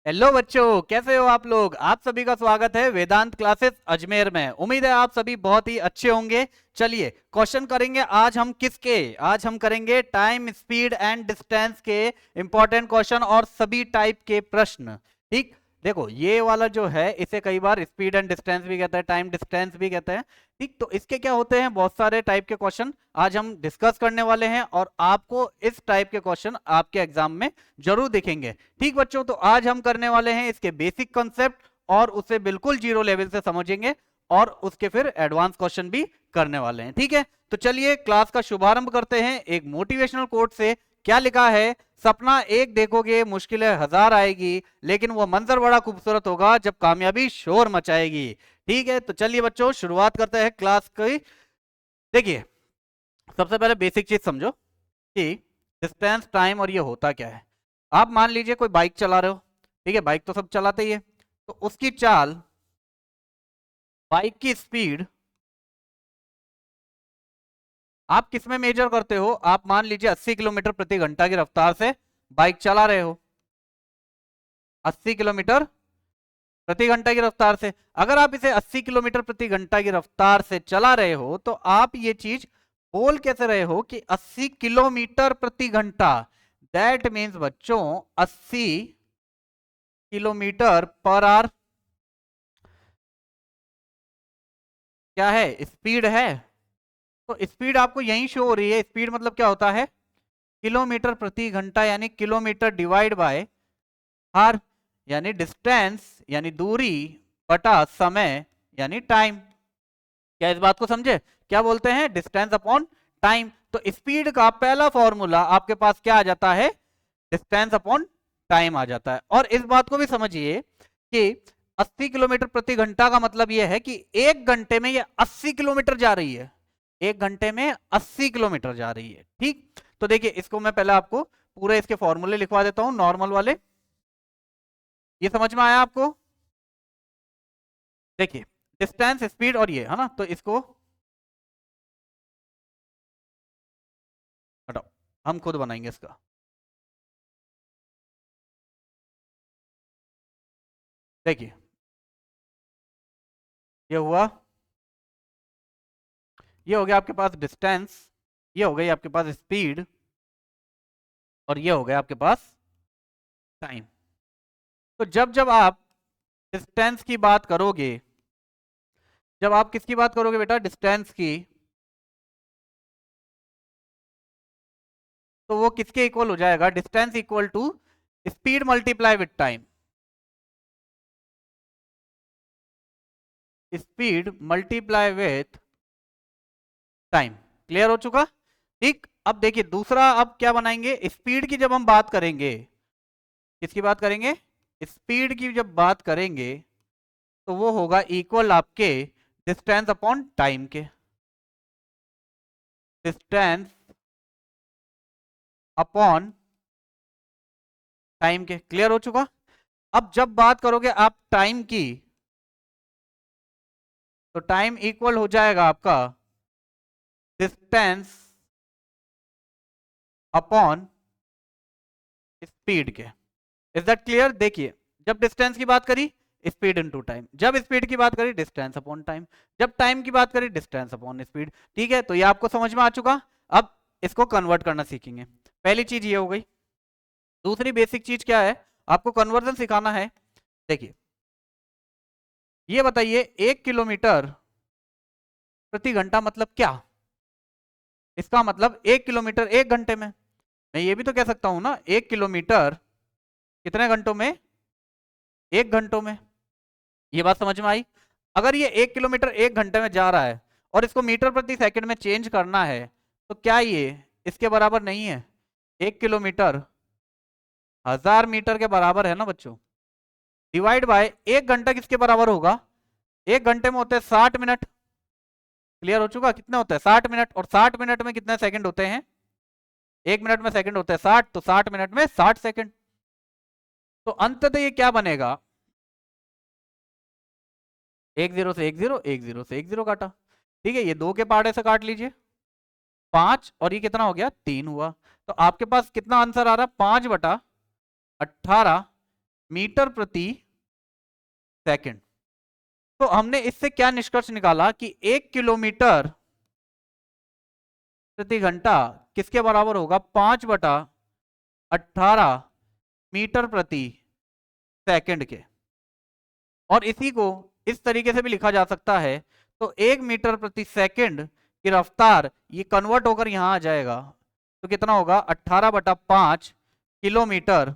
Hello बच्चों, कैसे हो आप लोग। आप सभी का स्वागत है वेदांत क्लासेस अजमेर में। उम्मीद है आप सभी बहुत ही अच्छे होंगे। चलिए क्वेश्चन करेंगे आज हम किसके। आज हम करेंगे टाइम स्पीड एंड डिस्टेंस के इंपॉर्टेंट क्वेश्चन और सभी टाइप के प्रश्न। ठीक, देखो ये वाला जो है इसे कई बार स्पीड एंड डिस्टेंस भी कहते हैं, टाइम डिस्टेंस भी कहते हैं। ठीक, तो इसके क्या होते हैं, बहुत सारे टाइप के क्वेश्चन आज हम डिस्कस करने वाले हैं और आपको इस टाइप के क्वेश्चन आपके एग्जाम में जरूर दिखेंगे। ठीक बच्चों, तो आज हम करने वाले हैं इसके बेसिक कॉन्सेप्ट और उसे बिल्कुल जीरो लेवल से समझेंगे और उसके फिर एडवांस क्वेश्चन भी करने वाले हैं। ठीक है, तो चलिए क्लास का शुभारंभ करते हैं एक मोटिवेशनल कोट से। क्या लिखा है, सपना एक देखोगे मुश्किलें हजार आएगी, लेकिन वो मंजर बड़ा खूबसूरत होगा जब कामयाबी शोर मचाएगी। ठीक है, तो चलिए बच्चों शुरुआत करते हैं क्लास की। देखिए, सबसे पहले बेसिक चीज समझो कि डिस्टेंस, टाइम और ये होता क्या है। आप मान लीजिए कोई बाइक चला रहे हो। ठीक है, बाइक तो सब चलाते ही है। तो उसकी चाल, बाइक की स्पीड आप किस में मेजर करते हो। आप मान लीजिए 80 किलोमीटर प्रति घंटा की रफ्तार से बाइक चला रहे हो। 80 किलोमीटर प्रति घंटा की रफ्तार से, अगर आप इसे 80 किलोमीटर प्रति घंटा की रफ्तार से चला रहे हो तो आप ये चीज बोल कैसे रहे हो कि 80 किलोमीटर प्रति घंटा। दैट मीन्स बच्चों 80 किलोमीटर पर आवर क्या है, स्पीड है। तो स्पीड आपको यहीं शो हो रही है। स्पीड मतलब क्या होता है, किलोमीटर प्रति घंटा, यानी किलोमीटर डिवाइड बाय आर, यानी डिस्टेंस यानी दूरी बटा समय यानी टाइम। क्या इस बात को समझे, क्या बोलते हैं, डिस्टेंस अपॉन टाइम। तो स्पीड का पहला फॉर्मूला आपके पास क्या आ जाता है, डिस्टेंस अपॉन टाइम आ जाता है। और इस बात को भी समझिए कि 80 किलोमीटर प्रति घंटा का मतलब यह है कि एक घंटे में ये 80 किलोमीटर जा रही है। एक घंटे में 80 किलोमीटर जा रही है। ठीक, तो देखिए इसको मैं पहले आपको पूरे इसके फॉर्मूले लिखवा देता हूं, नॉर्मल वाले। ये समझ में आया आपको। देखिए, डिस्टेंस, स्पीड और ये है ना, तो इसको हटाओ, हम खुद बनाएंगे इसका। देखिए, ये हुआ, ये हो गया आपके पास डिस्टेंस, ये हो गई आपके पास स्पीड और ये हो गया आपके पास टाइम। तो जब जब आप डिस्टेंस की बात करोगे, जब आप किसकी बात करोगे बेटा, डिस्टेंस की, तो वो किसके इक्वल हो जाएगा, distance equal to speed multiply with time. Speed multiply with time. Clear हो चुका। ठीक, अब देखिए दूसरा, अब क्या बनाएंगे, स्पीड की जब हम बात करेंगे, किसकी बात करेंगे, स्पीड की जब बात करेंगे तो वो होगा इक्वल आपके डिस्टेंस अपॉन टाइम के। डिस्टेंस अपॉन टाइम के, क्लियर हो चुका। अब जब बात करोगे आप टाइम की, तो टाइम इक्वल हो जाएगा आपका डिस्टेंस अपॉन स्पीड के। Is that clear. देखिए, जब डिस्टेंस की बात करी स्पीड इनटू टाइम, जब स्पीड की बात करी डिस्टेंस अपॉन टाइम, जब टाइम की बात करी डिस्टेंस अपॉन स्पीड। ठीक है, तो ये आपको समझ में आ चुका। अब इसको कन्वर्ट करना सीखेंगे। पहली चीज ये हो गई। दूसरी बेसिक चीज क्या है, आपको कन्वर्जन सिखाना है। देखिए, ये बताइए 1 किलोमीटर प्रति घंटा मतलब क्या। इसका मतलब 1 किलोमीटर 1 घंटे में। मैं ये भी तो कह सकता हूं ना, 1 किलोमीटर कितने घंटों में, 1 घंटों में। ये बात समझ में आई। अगर ये 1 किलोमीटर 1 घंटे में जा रहा है और इसको मीटर प्रति सेकंड में चेंज करना है, तो क्या ये इसके बराबर नहीं है, 1 किलोमीटर 1000 मीटर के बराबर है ना बच्चों। डिवाइड बाय 1 घंटा किसके बराबर होगा, 1 घंटे में होते हैं 60 मिनट। क्लियर हो चुका, कितने होते हैं 60 मिनट, और 60 मिनट में कितने सेकंड होते हैं, 1 मिनट में सेकंड होते हैं 60, तो 60 मिनट में 60 सेकंड। तो अंततः ये क्या बनेगा, एक जीरो से एक जीरो, एक जीरो से एक जीरो काटा। ठीक है, ये दो के पहाड़े से काट लीजिए, 5, और ये कितना हो गया, 3 हुआ। तो आपके पास कितना आंसर आ रहा है, 5/18 मीटर प्रति सेकंड। तो हमने इससे क्या निष्कर्ष निकाला कि 1 किलोमीटर प्रति घंटा किसके बराबर होगा, 5/18 मीटर प्रति सेकंड के। और इसी को इस तरीके से भी लिखा जा सकता है, तो 1 मीटर प्रति सेकंड की रफ्तार ये कन्वर्ट होकर यहां आ जाएगा, तो कितना होगा, 18/5 किलोमीटर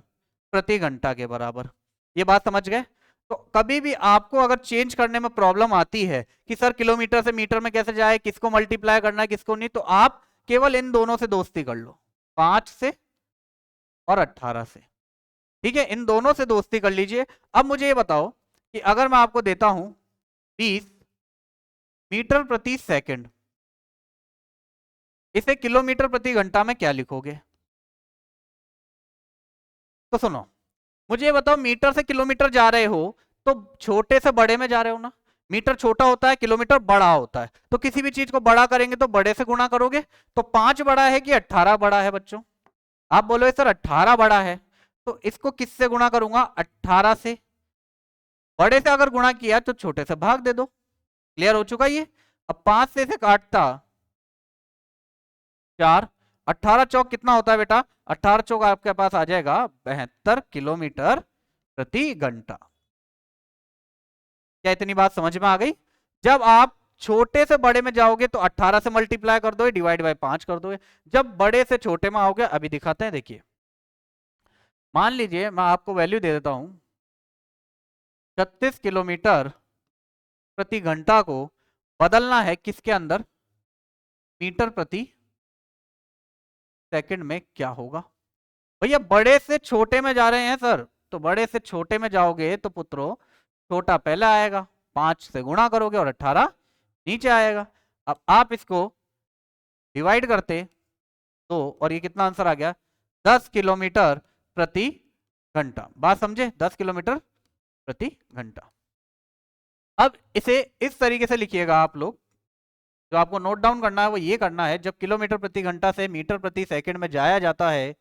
प्रति घंटा के बराबर। ये बात समझ गए। तो कभी भी आपको अगर चेंज करने में प्रॉब्लम आती है कि सर किलोमीटर से मीटर में कैसे जाए, किसको मल्टीप्लाई करना है किसको नहीं, तो आप केवल इन दोनों से दोस्ती कर लो, 5 से और 18 से। ठीक है, इन दोनों से दोस्ती कर लीजिए। अब मुझे ये बताओ कि अगर मैं आपको देता हूं 20 मीटर प्रति सेकंड, इसे किलोमीटर प्रति घंटा में क्या लिखोगे? तो सुनो, मुझे ये बताओ, मीटर से किलोमीटर जा रहे हो तो छोटे से बड़े में जा रहे हो ना। मीटर छोटा होता है, किलोमीटर बड़ा होता है, तो किसी भी चीज को बड़ा करेंगे तो बड़े से गुणा करोगे। तो 5 बड़ा है कि 18 बड़ा है बच्चों? आप बोलो सर 18 बड़ा है, तो इसको किससे गुणा करूंगा, 18 से। बड़े से अगर गुणा किया तो छोटे से भाग दे दो। क्लियर हो चुका ये। अब 5 से इसे काटता 4, 18 चौक कितना होता है बेटा, 18 चौक आपके पास आ जाएगा 72 किलोमीटर प्रति घंटा। क्या इतनी बात समझ में आ गई? जब आप छोटे से बड़े में जाओगे तो 18 से मल्टीप्लाई कर दो, डिवाइड बाय 5 कर दो। जब बड़े से छोटे में आओगे, अभी दिखाते हैं, देखिए मान लीजिए मैं आपको वैल्यू दे देता हूं 36 किलोमीटर प्रति घंटा को बदलना है किसके अंदर, मीटर प्रति सेकंड में। क्या होगा भैया, बड़े से छोटे में जा रहे हैं सर, तो बड़े से छोटे में जाओगे तो पुत्रों छोटा पहले आएगा, 5 से गुणा करोगे और 18 नीचे आएगा। अब आप इसको डिवाइड करते तो, और ये कितना आंसर आ गया, 10 किलोमीटर प्रति घंटा। बात समझे, 10 किलोमीटर प्रति घंटा। अब इसे इस तरीके से लिखिएगा आप लोग, जो आपको नोट डाउन करना है वो ये करना है, जब किलोमीटर प्रति घंटा से मीटर प्रति सेकंड में जाया जाता है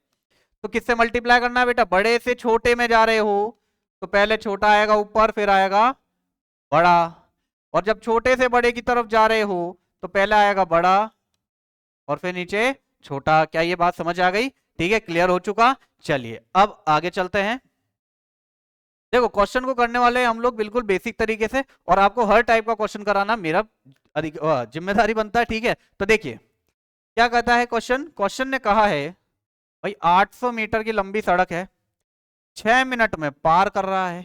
तो किससे मल्टीप्लाई करना है बेटा, बड़े से छोटे में जा रहे हो तो पहले छोटा आएगा ऊपर, फिर आएगा बड़ा। और जब छोटे से बड़े की तरफ जा रहे हो तो पहले आएगा बड़ा और फिर नीचे छोटा। क्या ये बात समझ आ गई? ठीक है, क्लियर हो चुका। चलिए अब आगे चलते हैं। देखो क्वेश्चन को करने वाले हम लोग बिल्कुल बेसिक तरीके से, और आपको हर टाइप का क्वेश्चन कराना मेरा जिम्मेदारी बनता है। ठीक है, तो देखिए क्या कहता है क्वेश्चन। क्वेश्चन ने कहा है भाई 800 मीटर की लंबी सड़क है, 6 मिनट में पार कर रहा है।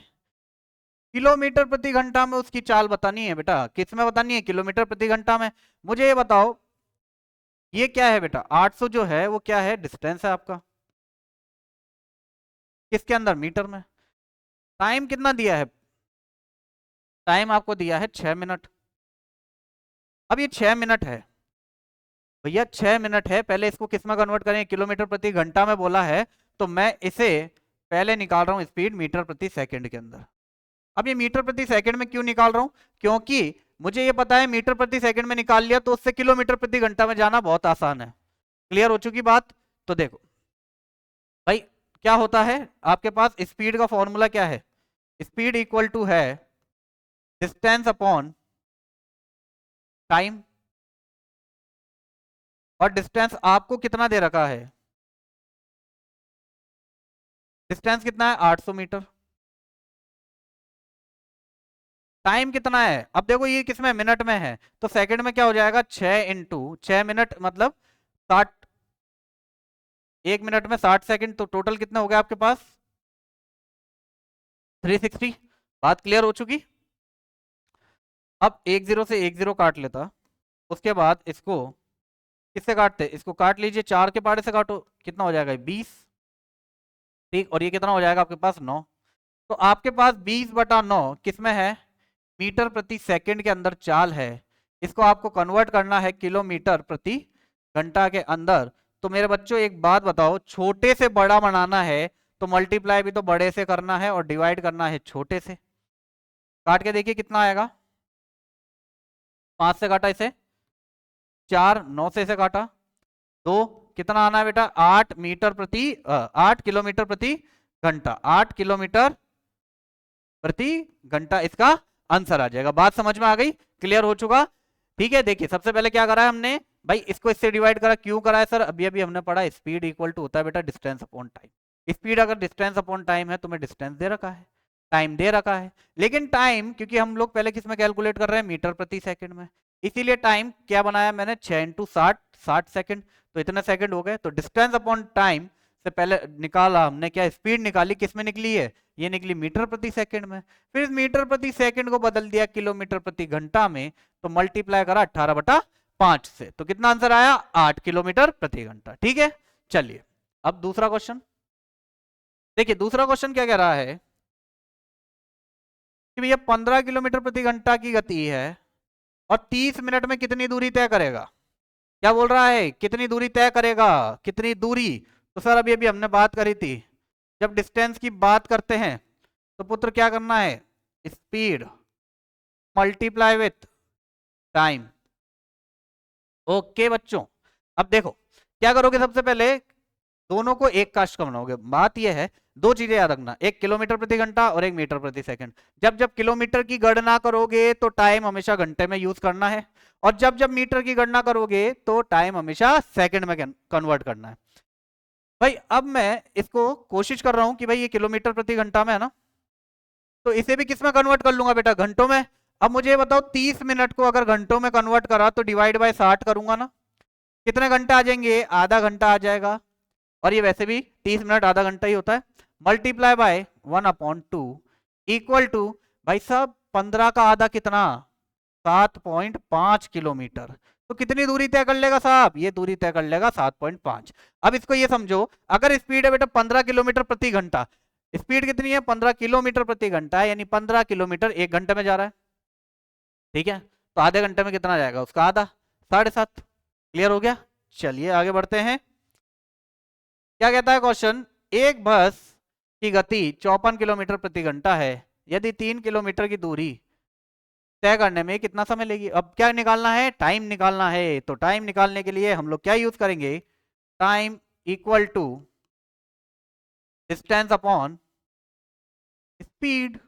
किलोमीटर प्रति घंटा में उसकी चाल बतानी है बेटा। किस में बतानी है, किलोमीटर प्रति घंटा में। मुझे ये बताओ ये क्या है बेटा, 800 जो है वो क्या है, डिस्टेंस है आपका, किसके अंदर, मीटर में। टाइम कितना दिया है, टाइम आपको दिया है 6 मिनट। अब ये 6 मिनट है भैया, 6 मिनट है, पहले इसको किस में कन्वर्ट करें, किलोमीटर प्रति घंटा में बोला है, तो मैं इसे पहले निकाल रहा हूं स्पीड मीटर प्रति सेकंड के अंदर। अब ये मीटर प्रति सेकंड में क्यों निकाल रहा हूं, क्योंकि मुझे ये पता है मीटर प्रति सेकंड में निकाल लिया तो उससे किलोमीटर प्रति घंटा में जाना बहुत आसान है। क्लियर हो चुकी बात। तो देखो भाई क्या होता है, आपके पास स्पीड का फॉर्मूला क्या है, स्पीड इक्वल टू है डिस्टेंस अपॉन टाइम। और डिस्टेंस आपको कितना दे रखा है, डिस्टेंस कितना है 800 मीटर। टाइम कितना है, अब देखो ये किसमें, मिनट में है, तो सेकंड में क्या हो जाएगा, 6 इंटू 6 मिनट मतलब 60, 1 मिनट में 60 सेकंड, तो टोटल कितना हो गया आपके पास 360। बात क्लियर हो चुकी। अब 10 से 10 काट लेता, उसके बाद इसको किससे काटते, इसको काट लीजिए, 4 के पाड़े से काटो, कितना हो जाएगा 20। ठीक, और ये कितना हो जाएगा आपके पास 9। तो आपके पास 20/9 किसमें है, मीटर प्रति सेकंड के अंदर चाल है। इसको आपको कन्वर्ट करना है किलोमीटर प्रति घंटा के अंदर। तो मेरे बच्चों एक बात बताओ, छोटे से बड़ा बनाना है तो मल्टीप्लाई भी तो बड़े से करना है और डिवाइड करना है छोटे से। काट के देखिए कितना आएगा, 5 से काटा इसे, 4, 9 से इसे काटा, 2, कितना आना है बेटा 8 मीटर प्रति 8 किलोमीटर प्रति घंटा, 8 किलोमीटर प्रति घंटा इसका आंसर आ जाएगा। बात समझ में आ गई, क्लियर हो चुका? ठीक है, देखिए सबसे पहले क्या करा है हमने भाई, इसको इससे डिवाइड करा। क्यों करा है सर? अभी अभी हमने पढ़ा स्पीड इक्वल टू होता है बेटा डिस्टेंस अपॉन टाइम। स्पीड अगर डिस्टेंस अपॉन टाइम है तो मैं डिस्टेंस दे रखा है, टाइम दे रखा है, लेकिन टाइम क्योंकि हम लोग पहले किस में कैलकुलेट कर रहे हैं, मीटर प्रति सेकंड में, इसीलिए टाइम क्या बनाया मैंने 6 इंटू 60, 60 सेकंड, तो इतने सेकंड हो गए। तो डिस्टेंस अपॉन टाइम से पहले निकाला हमने क्या, स्पीड निकाली, किस में निकली है, ये निकली मीटर प्रति सेकंड में। फिर इस मीटर प्रति सेकंड को बदल दिया किलोमीटर प्रति घंटा में, तो मल्टीप्लाई करा 18/5 से, तो कितना आंसर आया, 8 किलोमीटर प्रति घंटा। ठीक है, चलिए अब दूसरा क्वेश्चन देखिए। दूसरा क्वेश्चन क्या कह रहा है कि भैया 15 किलोमीटर प्रति घंटा की गति है और 30 मिनट में कितनी दूरी तय करेगा। क्या बोल रहा है, कितनी दूरी तय करेगा, कितनी दूरी? तो सर अभी अभी हमने बात करी थी, जब डिस्टेंस की बात करते हैं तो पुत्र क्या करना है, speed multiply with time. Okay बच्चों, अब देखो क्या करोगे, सबसे पहले दोनों को एक कास्ट का बनाओगे। बात यह है, दो चीजें याद रखना, एक किलोमीटर प्रति घंटा और एक मीटर प्रति सेकंड। जब जब किलोमीटर की गणना करोगे तो टाइम हमेशा घंटे में यूज करना है, और जब जब मीटर की गणना करोगे तो टाइम हमेशा सेकंड में कन्वर्ट करना है। भाई अब मैं इसको कोशिश कर रहा हूं कि भाई ये किलोमीटर प्रति घंटा में है ना, तो इसे भी किस में कन्वर्ट कर लूंगा बेटा, घंटों में। अब मुझे बताओ 30 मिनट को अगर घंटों में कन्वर्ट करा तो डिवाइड बाय 60 करूंगा ना, कितने घंटे आ जाएंगे, आधा घंटा आ जाएगा। और ये वैसे भी 30 मिनट आधा घंटा ही होता है, मल्टीप्लाई बाय 1/2 इक्वल टू भाई साहब 15 का आधा कितना, 7.5 किलोमीटर। तो कितनी दूरी तय कर लेगा साहब, ये दूरी तय कर लेगा 7.5। अब इसको ये समझो, अगर स्पीड है बेटा 15 किलोमीटर प्रति घंटा, स्पीड कितनी है 15 किलोमीटर प्रति घंटा, यानी 15 किलोमीटर 1 घंटे में जा रहा है। ठीक है, तो आधे घंटे में कितना जाएगा, उसका आधा, 7.5। क्लियर हो गया? चलिए आगे बढ़ते हैं। क्या कहता है क्वेश्चन, एक बस की गति 54 किलोमीटर प्रति घंटा है, यदि 3 किलोमीटर की दूरी तय करने में कितना समय लेगी। अब क्या निकालना है, टाइम निकालना है। तो टाइम निकालने के लिए हम लोग क्या यूज करेंगे, time equal to distance upon speed.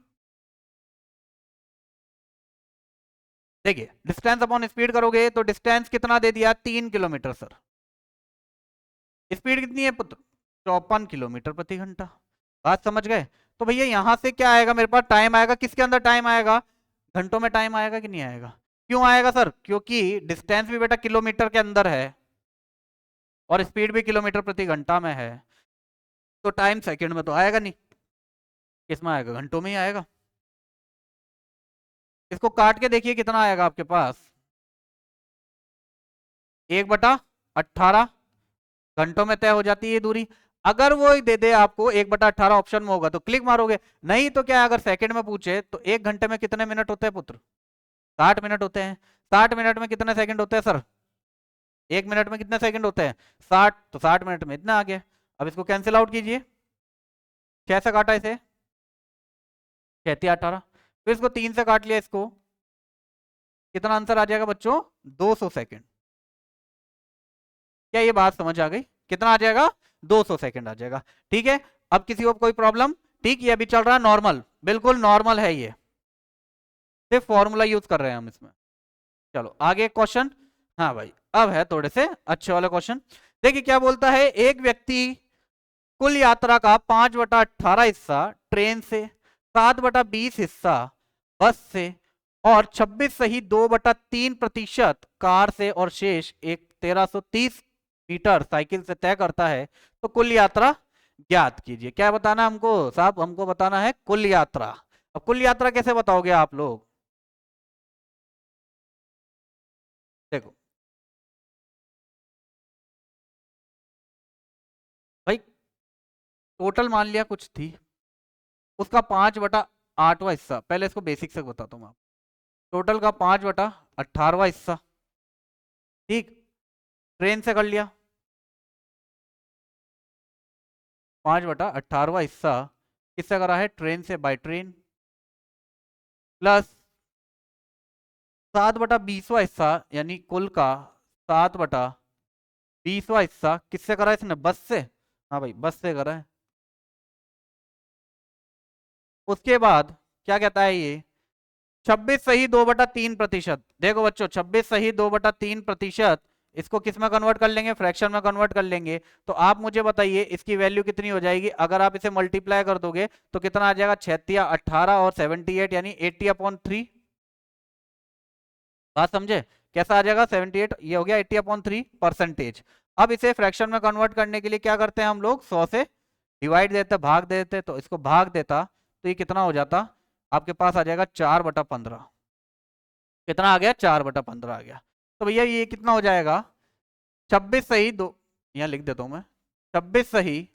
देखिए डिस्टेंस अपॉन स्पीड करोगे तो डिस्टेंस कितना दे दिया, 3 किलोमीटर सर। स्पीड कितनी है पुत्र, 54 किलोमीटर प्रति घंटा। बात समझ गए? तो भैया यहां से क्या आएगा मेरे पास, टाइम आएगा, किसके अंदर टाइम आएगा, घंटों में टाइम आएगा कि नहीं आएगा। क्यों आएगा सर, क्योंकि डिस्टेंस भी बेटा किलोमीटर के अंदर है और स्पीड भी किलोमीटर प्रति घंटा में है, तो टाइम सेकंड में तो आएगा नहीं, किस में आएगा, घंटों में ही आएगा। इसको काट के देखिए कितना आएगा आपके पास, 1/18 घंटों में तय हो जाती है ये दूरी। अगर वो दे दे आपको 1/18 ऑप्शन में होगा तो क्लिक मारोगे, नहीं तो क्या, अगर सेकंड में पूछे तो 1 घंटे में कितने मिनट होते हैं पुत्र, 60 मिनट होते हैं। 60 मिनट में कितने सेकंड होते हैं सर, 1 मिनट में कितने सेकंड होते हैं, 60, तो 60 मिनट में इतना आ गया। अब इसको कैंसिल आउट कीजिए, कैसे काटा इसे, 18, फिर इसको 3 से काट लिया, इसको कितना आंसर आ जाएगा बच्चों, 200 सेकंड। क्या ये बात समझ आ गई, कितना आ जाएगा, 200 सेकंड आ जाएगा। ठीक है, अब किसी को कोई प्रॉब्लम, ठीक, ये अभी चल रहा है नॉर्मल, बिल्कुल नॉर्मल है ये, सिर्फ फॉर्मूला यूज कर रहे हैं हम इसमें। चलो आगे क्वेश्चन। हाँ भाई अब है थोड़े से अच्छे वाले क्वेश्चन। देखिए क्या बोलता है, एक व्यक्ति कुल यात्रा का 5/18 हिस्सा ट्रेन से, 7/20 हिस्सा बस से और 26 सही 2/3% कार से और शेष एक 1330 मीटर साइकिल से तय करता है, तो कुल यात्रा ज्ञात कीजिए। क्या बताना हमको साहब, हमको बताना है कुल यात्रा। अब कुल यात्रा कैसे बताओगे आप लोग, देखो भाई टोटल मान लिया कुछ थी, उसका 5/8वां हिस्सा, पहले इसको बेसिक से बताता हूँ। टोटल का 5/18वां हिस्सा, ठीक, ट्रेन से कर लिया, 5/18वां हिस्सा किससे करा है, ट्रेन से, बाय ट्रेन, प्लस 7/20वां हिस्सा यानी कुल का 7/20वां हिस्सा किससे करा है इसने, बस से। हाँ भाई बस से करा है। उसके बाद क्या कहता है ये? 26 सही 2/3%। देखो बच्चों 26 सही 2/3%, इसको किस में कन्वर्ट कर लेंगे? फ्रैक्शन में कन्वर्ट कर लेंगे। तो आप मुझे बताइए इसकी वैल्यू कितनी हो जाएगी अगर आप इसे मल्टीप्लाई कर दोगे तो कितना आ जाएगा? 6×18 और 78 यानी 80/3। बात समझे? कैसा आ जाएगा? 78, ये हो गया 80/3%। अब इसे फ्रैक्शन में कन्वर्ट करने के लिए क्या करते हैं हम लोग? 100 से डिवाइड देते, भाग देते, तो इसको भाग देता तो ये कितना हो जाता? आपके पास आ जाएगा 4/15। कितना आ गया? 4/15 आ गया। तो भैया ये कितना हो जाएगा? 26 सही दो, यहाँ लिख देता हूं मैं, 26 सही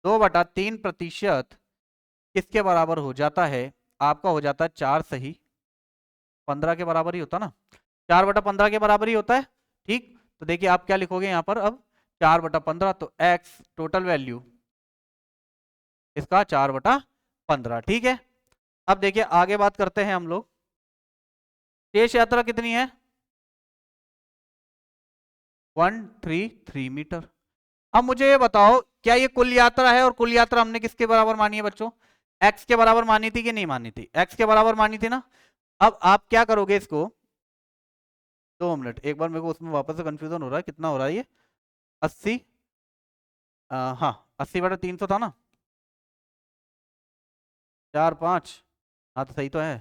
2/3% किसके बराबर हो जाता है? आपका हो जाता है 4 सही 15 के बराबर ही होता ना, 4/15 के बराबर ही होता है। ठीक, तो देखिए आप क्या लिखोगे यहाँ पर अब? 4/15, तो x टोटल वैल्यू इसका 4/15। ठीक है, अब देखिए आगे बात करते हैं हम लोग। शेष यात्रा कितनी है? 133 मीटर। अब मुझे ये बताओ क्या ये कुल यात्रा है? और कुल यात्रा हमने किसके बराबर मानी है बच्चों? x के बराबर मानी थी कि नहीं मानी थी? x के बराबर मानी थी ना। अब आप क्या करोगे इसको? 2 मिनट, एक बार मेरे को उसमें वापस से कंफ्यूजन हो रहा है, कितना हो रहा है ये? 80, हाँ 80/300 था ना, 4 5, हाँ तो सही तो है,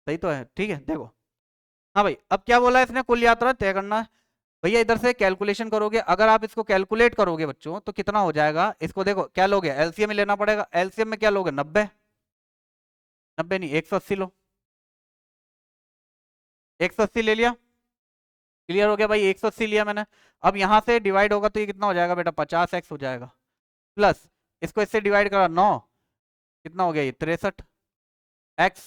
सही तो है। ठीक है, देखो हाँ भाई, अब क्या बोला है इसने? कुल यात्रा तय करना है। भैया इधर से कैलकुलेशन करोगे, अगर आप इसको कैलकुलेट करोगे बच्चों तो कितना हो जाएगा? इसको देखो क्या लोगे? एलसीएम में लेना पड़ेगा। एलसीएम में क्या लोगे? 90, 90 नहीं 180 लो, 180 ले लिया। क्लियर हो गया भाई? 180 लिया मैंने। अब यहां से डिवाइड होगा तो ये कितना हो जाएगा बेटा? 50x हो जाएगा, प्लस इसको इससे डिवाइड करा 9, कितना हो गया ये? 63x।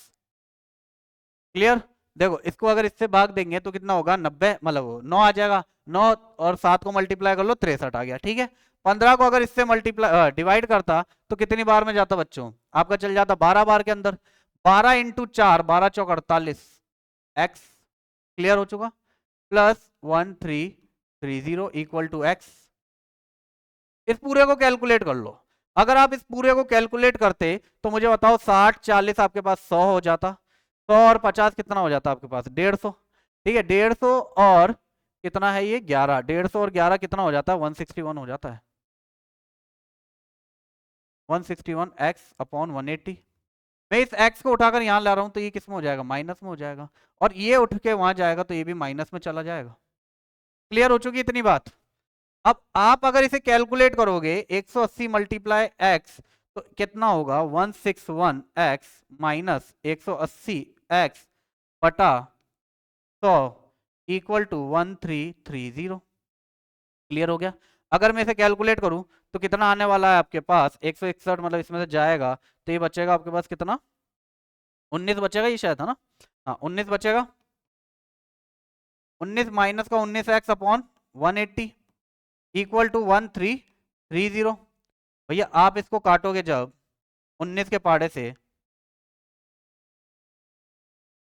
क्लियर? देखो इसको अगर इससे भाग देंगे तो कितना होगा? 90, मतलब 9 आ जाएगा। 9 और 7 को मल्टीप्लाई कर लो, 63 आ गया। ठीक है, 15 को अगर इससे मल्टीप्लाई डिवाइड करता तो कितनी बार में जाता बच्चों? आपका चल जाता 12 बार के अंदर। 12 × 4, 12×4 = 48 एक्स। क्लियर हो चुका? Plus 1330 equal to x. इस पूरे को कैलकुलेट कर लो। अगर आप इस पूरे को कैलकुलेट करते तो मुझे बताओ 60 40 आपके पास 100 हो जाता, 100 और 50 कितना हो जाता आपके पास? 150। ठीक है, 150 और कितना है ये? 11। 150 और 11 कितना हो जाता है? 161 हो जाता है। 161x/180। मैं इस x को उठाकर यहां ला रहा हूं तो ये किस में हो जाएगा? माइनस में हो जाएगा, और ये उठ के वहां जाएगा तो ये भी माइनस में चला जाएगा। क्लियर हो चुकी इतनी बात? अब आप अगर इसे कैलकुलेट करोगे 180 मल्टीप्लाई x तो कितना होगा? 161x माइनस 180x बटा 100 इक्वल टू 1330। क्लियर हो गया? अगर मैं इसे कैलकुलेट करूं तो कितना आने वाला है आपके पास? 161, मतलब इसमें से जाएगा तो ये बचेगा आपके पास कितना? 19 बचेगा, ये शायद है ना, हाँ 19 बचेगा। 19 माइनस का 19x/180 इक्वल टू 1330। भैया आप इसको काटोगे जब 19 के पहाड़े से,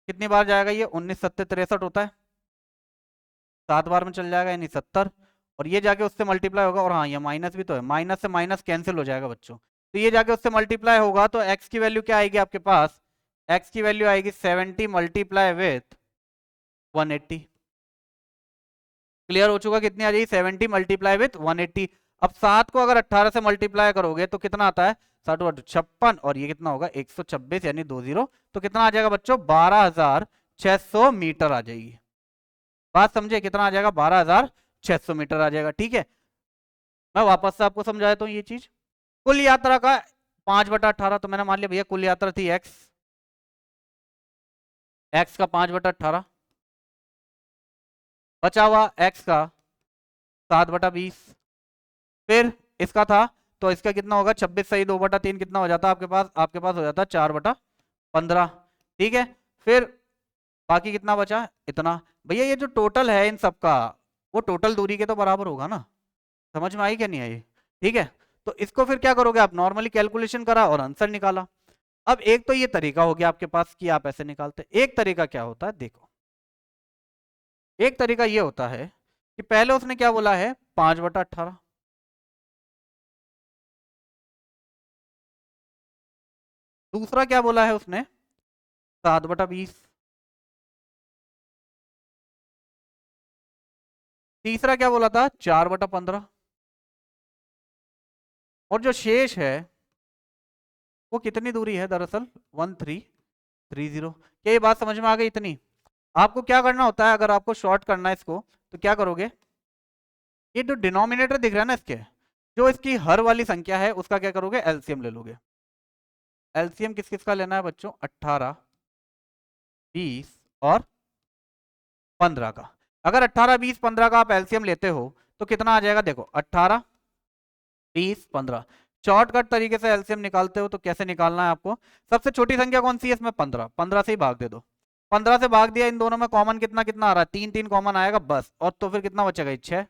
कितनी बार जाएगा ये? 19 7 63 होता है, 7 बार में चल जाएगा यानी 70। और ये जाके उससे मल्टीप्लाई होगा, और हाँ ये माइनस भी तो है, माइनस से माइनस कैंसिल हो जाएगा बच्चों, तो ये जाके उससे मल्टीप्लाई होगा तो x की वैल्यू क्या आएगी आपके पास? x की वैल्यू आएगी 70 मल्टीप्लाई विथ 180। क्लियर हो चुका? कितनी आ जाएगी? 70 मल्टीप्लाई विथ 180। अब 7 को अगर 18 से मल्टीप्लाई करोगे तो कितना आता है? 60 और ये कितना होगा? 126 यानी 20, तो कितना आ जाएगा बच्चों? 12,600 मीटर आ जाएगी। बात समझे? कितना आ जाएगा? 12,600 मीटर आ जाएगा। ठीक है, मैं वापस से आपको समझा देता हूँ ये चीज। कुल यात्रा का 5/18, तो मैंने मान लिया भैया कुल यात्रा थी x, x का 5/18, बचा हुआ x का 7/20। फिर इसका था तो इसका कितना होगा? 26 सही 2/3 कितना हो जाता आपके पास? आपके पास हो जाता 4/15। ठीक है, फिर बाकी कितना बचा? इतना। भैया ये जो टोटल है इन सबका, वो टोटल दूरी के तो बराबर होगा ना? समझ में आई क्या नहीं आई? ठीक है, तो इसको फिर क्या करोगे आप? नॉर्मली कैलकुलेशन करा और आंसर निकाला। अब एक तो ये तरीका हो गया आपके पास कि आप ऐसे निकालते, एक तरीका क्या होता है देखो, एक तरीका ये होता है कि पहले उसने क्या बोला है? 5/18। दूसरा क्या बोला है उसने? 7/20। तीसरा क्या बोला था? 4/15। और जो शेष है वो कितनी दूरी है दरअसल? 1330। क्या ये बात समझ में आ गई इतनी? आपको क्या करना होता है, अगर आपको शॉर्ट करना है इसको, तो क्या करोगे? ये जो डिनोमिनेटर दिख रहा है ना इसके, जो इसकी हर वाली संख्या है उसका क्या करोगे? एलसीएम ले लोगे। एलसीएम किस किस का लेना है बच्चों? 18, 20 और 15 का। अगर 18, 20, 15 का आप एलसीएम लेते हो तो कितना आ जाएगा? देखो 18, 20, 15। शॉर्टकट तरीके से एलसीएम निकालते हो तो कैसे निकालना है आपको? सबसे छोटी संख्या कौन सी है इसमें? 15। 15 से ही भाग दे दो। 15 से भाग दिया, इन दोनों में कॉमन कितना कितना आ रहा है? 3 3 कॉमन आएगा बस। और तो फिर कितना बचेगा? 6।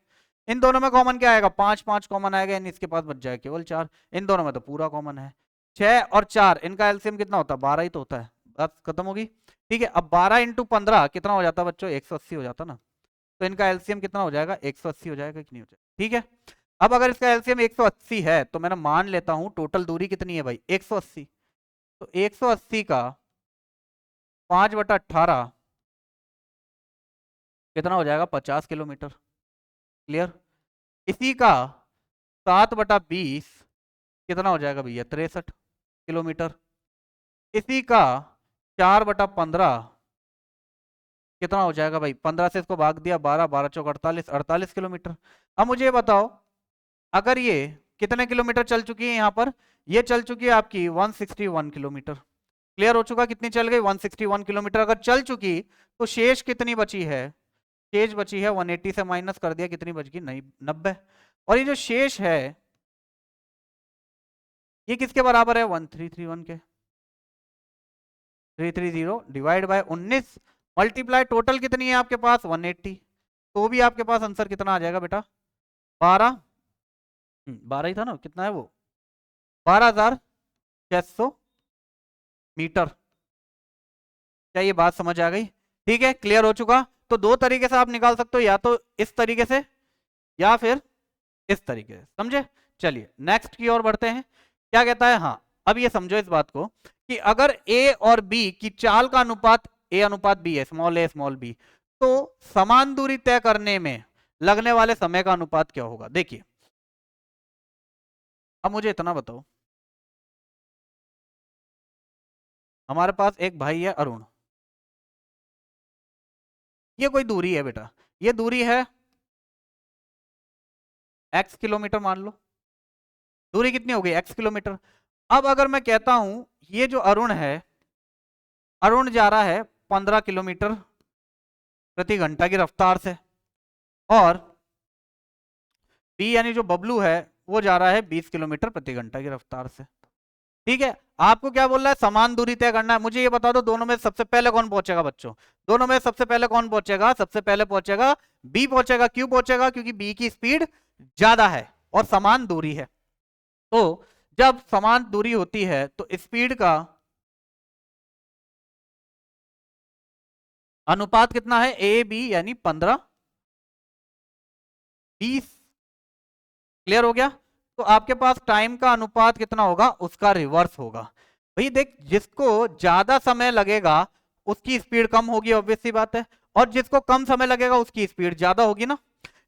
इन दोनों में कॉमन क्या आएगा? 5 5 कॉमन आएगा, यानी इसके पास बच जाएगा केवल 4। इन दोनों में तो पूरा कॉमन है। 6 और 4 इनका एलसीएम कितना होता है? 12 ही तो होता है। बात खत्म होगी। ठीक है, अब 12 इंटू 15 कितना हो जाता है बच्चों? 180 हो जाता ना। तो इनका एलसीएम कितना हो जाएगा? 180 हो जाएगा कि नहीं हो जाएगा? ठीक है। अब अगर इसका एलसीएम 180 है तो मैं मान लेता हूं टोटल दूरी कितनी है भाई? 180। तो 180 का 5/18 कितना हो जाएगा? 50 किलोमीटर। क्लियर? इसी का 7/20 कितना हो जाएगा भैया? 63 किलोमीटर। इसी का 4/15 कितना हो जाएगा भाई? 15 से इसको भाग दिया, 12, 12 चौक 48, 48 किलोमीटर। अब मुझे ये बताओ, अगर ये कितने किलोमीटर चल चुकी है? यहाँ पर ये चल चुकी है आपकी 161 किलोमीटर। क्लियर हो चुका? कितनी चल गई? 161 किलोमीटर अगर चल चुकी तो शेष कितनी बची है? शेष बची है 180 से माइनस कर दिया, कितनी बच गई? नहीं, 90। और ये जो शेष है ये किसके बराबर है? 1331 के। 330 डिवाइड बाय 19 मल्टीप्लाई टोटल कितनी है आपके पास? 180। तो भी आपके पास आंसर कितना आ जाएगा बेटा? 12। 12 ही था ना? कितना है वो? 12,600 मीटर। क्या ये बात समझ आ गई? ठीक है, क्लियर हो चुका? तो दो तरीके से आप निकाल सकते हो, या तो इस तरीके से या फिर इस तरीके से। समझे? चलिए नेक्स्ट की ओर बढ़ते हैं। क्या कहता है? हाँ, अब ये समझो इस बात को कि अगर ए और बी की चाल का अनुपात ए अनुपात बी है, स्मॉल ए स्मॉल बी, तो समान दूरी तय करने में लगने वाले समय का अनुपात क्या होगा? देखिए, अब मुझे इतना बताओ, हमारे पास एक भाई है अरुण। ये कोई दूरी है बेटा, ये दूरी है x किलोमीटर मान लो। दूरी कितनी हो गई? x kilometre. अब अगर मैं कहता हूं ये जो अरुण है, अरुण जा रहा है 15 किलोमीटर प्रति घंटा की रफ्तार से, और बी यानी जो बबलू है वो जा रहा है 20 किलोमीटर प्रति घंटा की रफ्तार से। ठीक है, आपको क्या बोल रहा है? समान दूरी तय करना है। मुझे ये बता दो, दोनों में सबसे पहले कौन पहुंचेगा बच्चों? दोनों में सबसे पहले कौन पहुंचेगा? सबसे पहले पहुंचेगा बी पहुंचेगा। क्यों पहुंचेगा? क्योंकि बी की स्पीड ज्यादा है और समान दूरी है। तो जब समान दूरी होती है तो स्पीड का अनुपात कितना है? ए बी यानी 15, 20। क्लियर हो गया? तो आपके पास टाइम का अनुपात कितना होगा? उसका रिवर्स होगा। भाई देख, जिसको ज्यादा समय लगेगा उसकी स्पीड कम होगी, ऑब्वियस सी बात है, और जिसको कम समय लगेगा उसकी स्पीड ज्यादा होगी ना।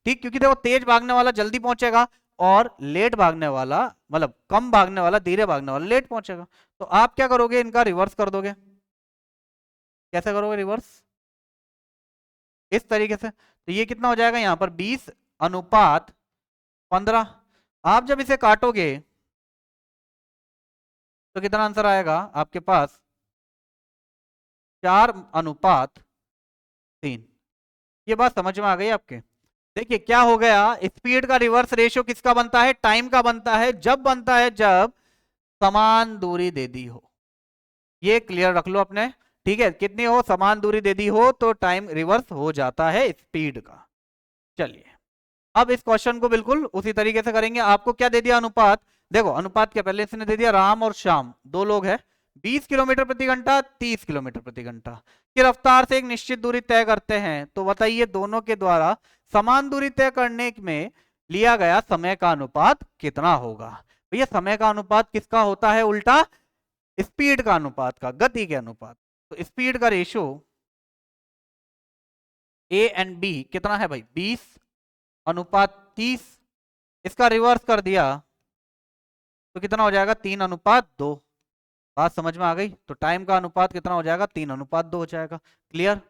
ठीक, क्योंकि देखो तेज भागने वाला जल्दी पहुंचेगा और लेट भागने वाला, मतलब कम भागने वाला, धीरे भागने वाला लेट पहुंचेगा। तो आप क्या करोगे? इनका रिवर्स कर दोगे। कैसे करोगे रिवर्स? इस तरीके से। तो ये कितना हो जाएगा यहां पर? 20/15। आप जब इसे काटोगे तो कितना आंसर आएगा आपके पास? 4/3। ये बात समझ में आ गई आपके? देखिए क्या हो गया, स्पीड का रिवर्स रेशियो किसका बनता है? टाइम का बनता है। जब बनता है जब समान दूरी दे दी हो। ये क्लियर रख लो अपने। ठीक है, कितनी हो? समान दूरी दे दी हो तो टाइम रिवर्स हो जाता है स्पीड का। चलिए, अब इस क्वेश्चन को बिल्कुल उसी तरीके से करेंगे। आपको क्या दे दिया? अनुपात। देखो अनुपात क्या, पहले इसने दे दिया राम और श्याम, दो लोग हैं, 20 किलोमीटर प्रति घंटा, 30 किलोमीटर प्रति घंटा की रफ्तार से एक निश्चित दूरी तय करते हैं। तो बताइए दोनों के द्वारा समान दूरी तय करने में लिया गया समय का अनुपात कितना होगा? भैया समय का अनुपात किसका होता है? उल्टा स्पीड का अनुपात का, गति के अनुपात। तो स्पीड का रेशियो ए एंड बी कितना है भाई, 20:30। इसका रिवर्स कर दिया तो कितना हो जाएगा, 3:2। बात समझ में आ गई? तो टाइम का अनुपात कितना हो जाएगा, 3:2 हो जाएगा। क्लियर?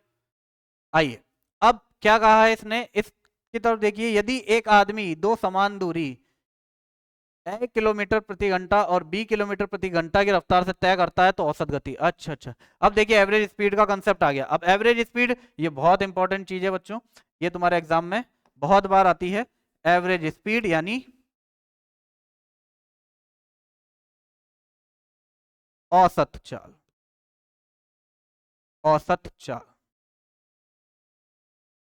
आइए, अब क्या कहा है इसने, इसकी तरफ देखिए। यदि एक आदमी दो समान दूरी ए किलोमीटर प्रति घंटा और बी किलोमीटर प्रति घंटा की रफ्तार से तय करता है तो औसत गति। अच्छा अच्छा, अब देखिए एवरेज स्पीड का कंसेप्ट आ गया। अब एवरेज स्पीड ये बहुत इंपॉर्टेंट चीज है बच्चों, ये तुम्हारे एग्जाम में बहुत बार आती है। एवरेज स्पीड यानी औसत चाल। औसत चाल,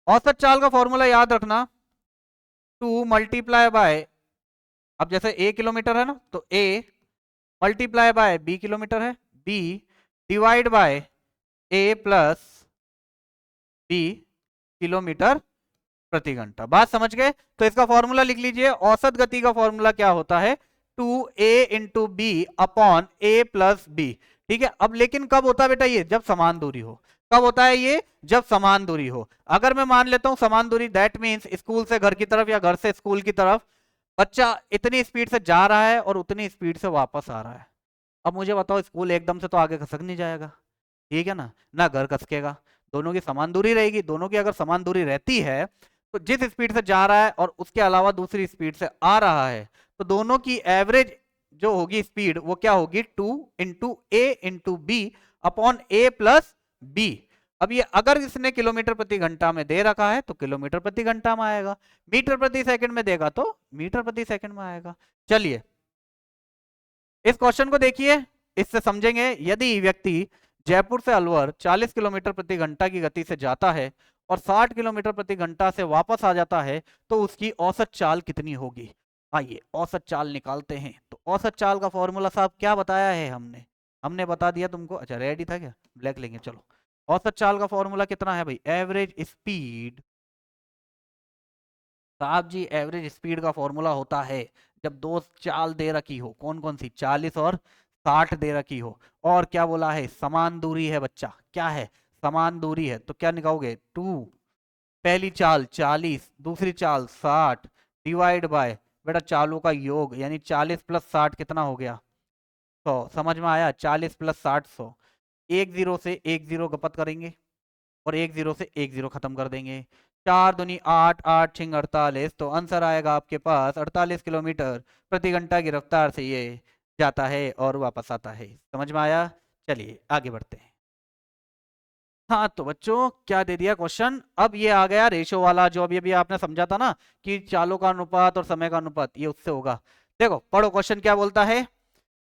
औसत चाल का फॉर्मूला याद रखना, 2 × अब जैसे ए किलोमीटर है ना, तो a multiply by b kilometre है, b divide by a plus b kilometre प्रति घंटा। बात समझ गए? तो इसका फॉर्मूला लिख लीजिए। औसत गति का फॉर्मूला क्या होता है, 2a × b upon a plus b. ठीक है, अब लेकिन कब होता है बेटा ये, जब समान दूरी हो। कब होता है ये, जब समान दूरी हो। अगर मैं मान लेता हूं समान दूरी, दैट मीन्स स्कूल से घर की तरफ या घर से स्कूल की तरफ बच्चा इतनी स्पीड से जा रहा है और उतनी स्पीड से वापस आ रहा है। अब मुझे बताओ, स्कूल एकदम से तो आगे खसक नहीं जाएगा, ठीक है ना, ना घर खसकेगा, दोनों की समान दूरी रहेगी। दोनों की अगर समान दूरी रहती है तो जिस स्पीड से जा रहा है और उसके अलावा दूसरी स्पीड से आ रहा है, तो दोनों की एवरेज जो होगी स्पीड वो क्या होगी, 2 × a × b upon a plus b. अब ये अगर इसने किलोमीटर प्रति घंटा में दे रखा है तो किलोमीटर प्रति घंटा में आएगा, मीटर प्रति सेकंड में देगा तो मीटर प्रति सेकंड में आएगा। चलिए इस क्वेश्चन को देखिए, इससे समझेंगे। यदि व्यक्ति जयपुर से अलवर 40 किलोमीटर प्रति घंटा की गति से जाता है और 60 किलोमीटर प्रति घंटा से वापस आ जाता है तो उसकी औसत चाल कितनी होगी। आइए औसत चाल निकालते हैं। तो औसत चाल का फॉर्मूला साहब क्या बताया है हमने, हमने बता दिया तुमको। अच्छा रेडी था क्या, ब्लैक लेंगे। चलो, औसत चाल का फॉर्मूला कितना है भाई, एवरेज स्पीड। साहब जी एवरेज स्पीड का फॉर्मूला होता है जब दो चाल दे रखी हो, कौन कौन सी, 40 और 60 दे रखी हो, और क्या बोला है, समान दूरी है बच्चा। क्या है, समान दूरी है। तो क्या निकालोगे, 2, पहली चाल 40, दूसरी चाल 60 डिवाइड बाय बेटा चालों का योग, यानी 40 + 60 कितना हो गया, 100। समझ में आया, 40 + 60 100। एक जीरो से एक जीरो गपत करेंगे और एक जीरो से एक जीरो खत्म कर देंगे। 4 दूनी 8, 8 छिंग 48, तो आंसर आएगा आपके पास 48 किलोमीटर प्रति घंटा की रफ्तार से ये जाता है और वापस आता है। समझ में आया? चलिए आगे बढ़ते हैं। हाँ तो बच्चों क्या दे दिया क्वेश्चन, अब ये आ गया रेशो वाला, जो अभी अभी आपने समझा था ना कि चालों का अनुपात और समय का अनुपात, ये उससे होगा। देखो पढ़ो क्वेश्चन क्या बोलता है।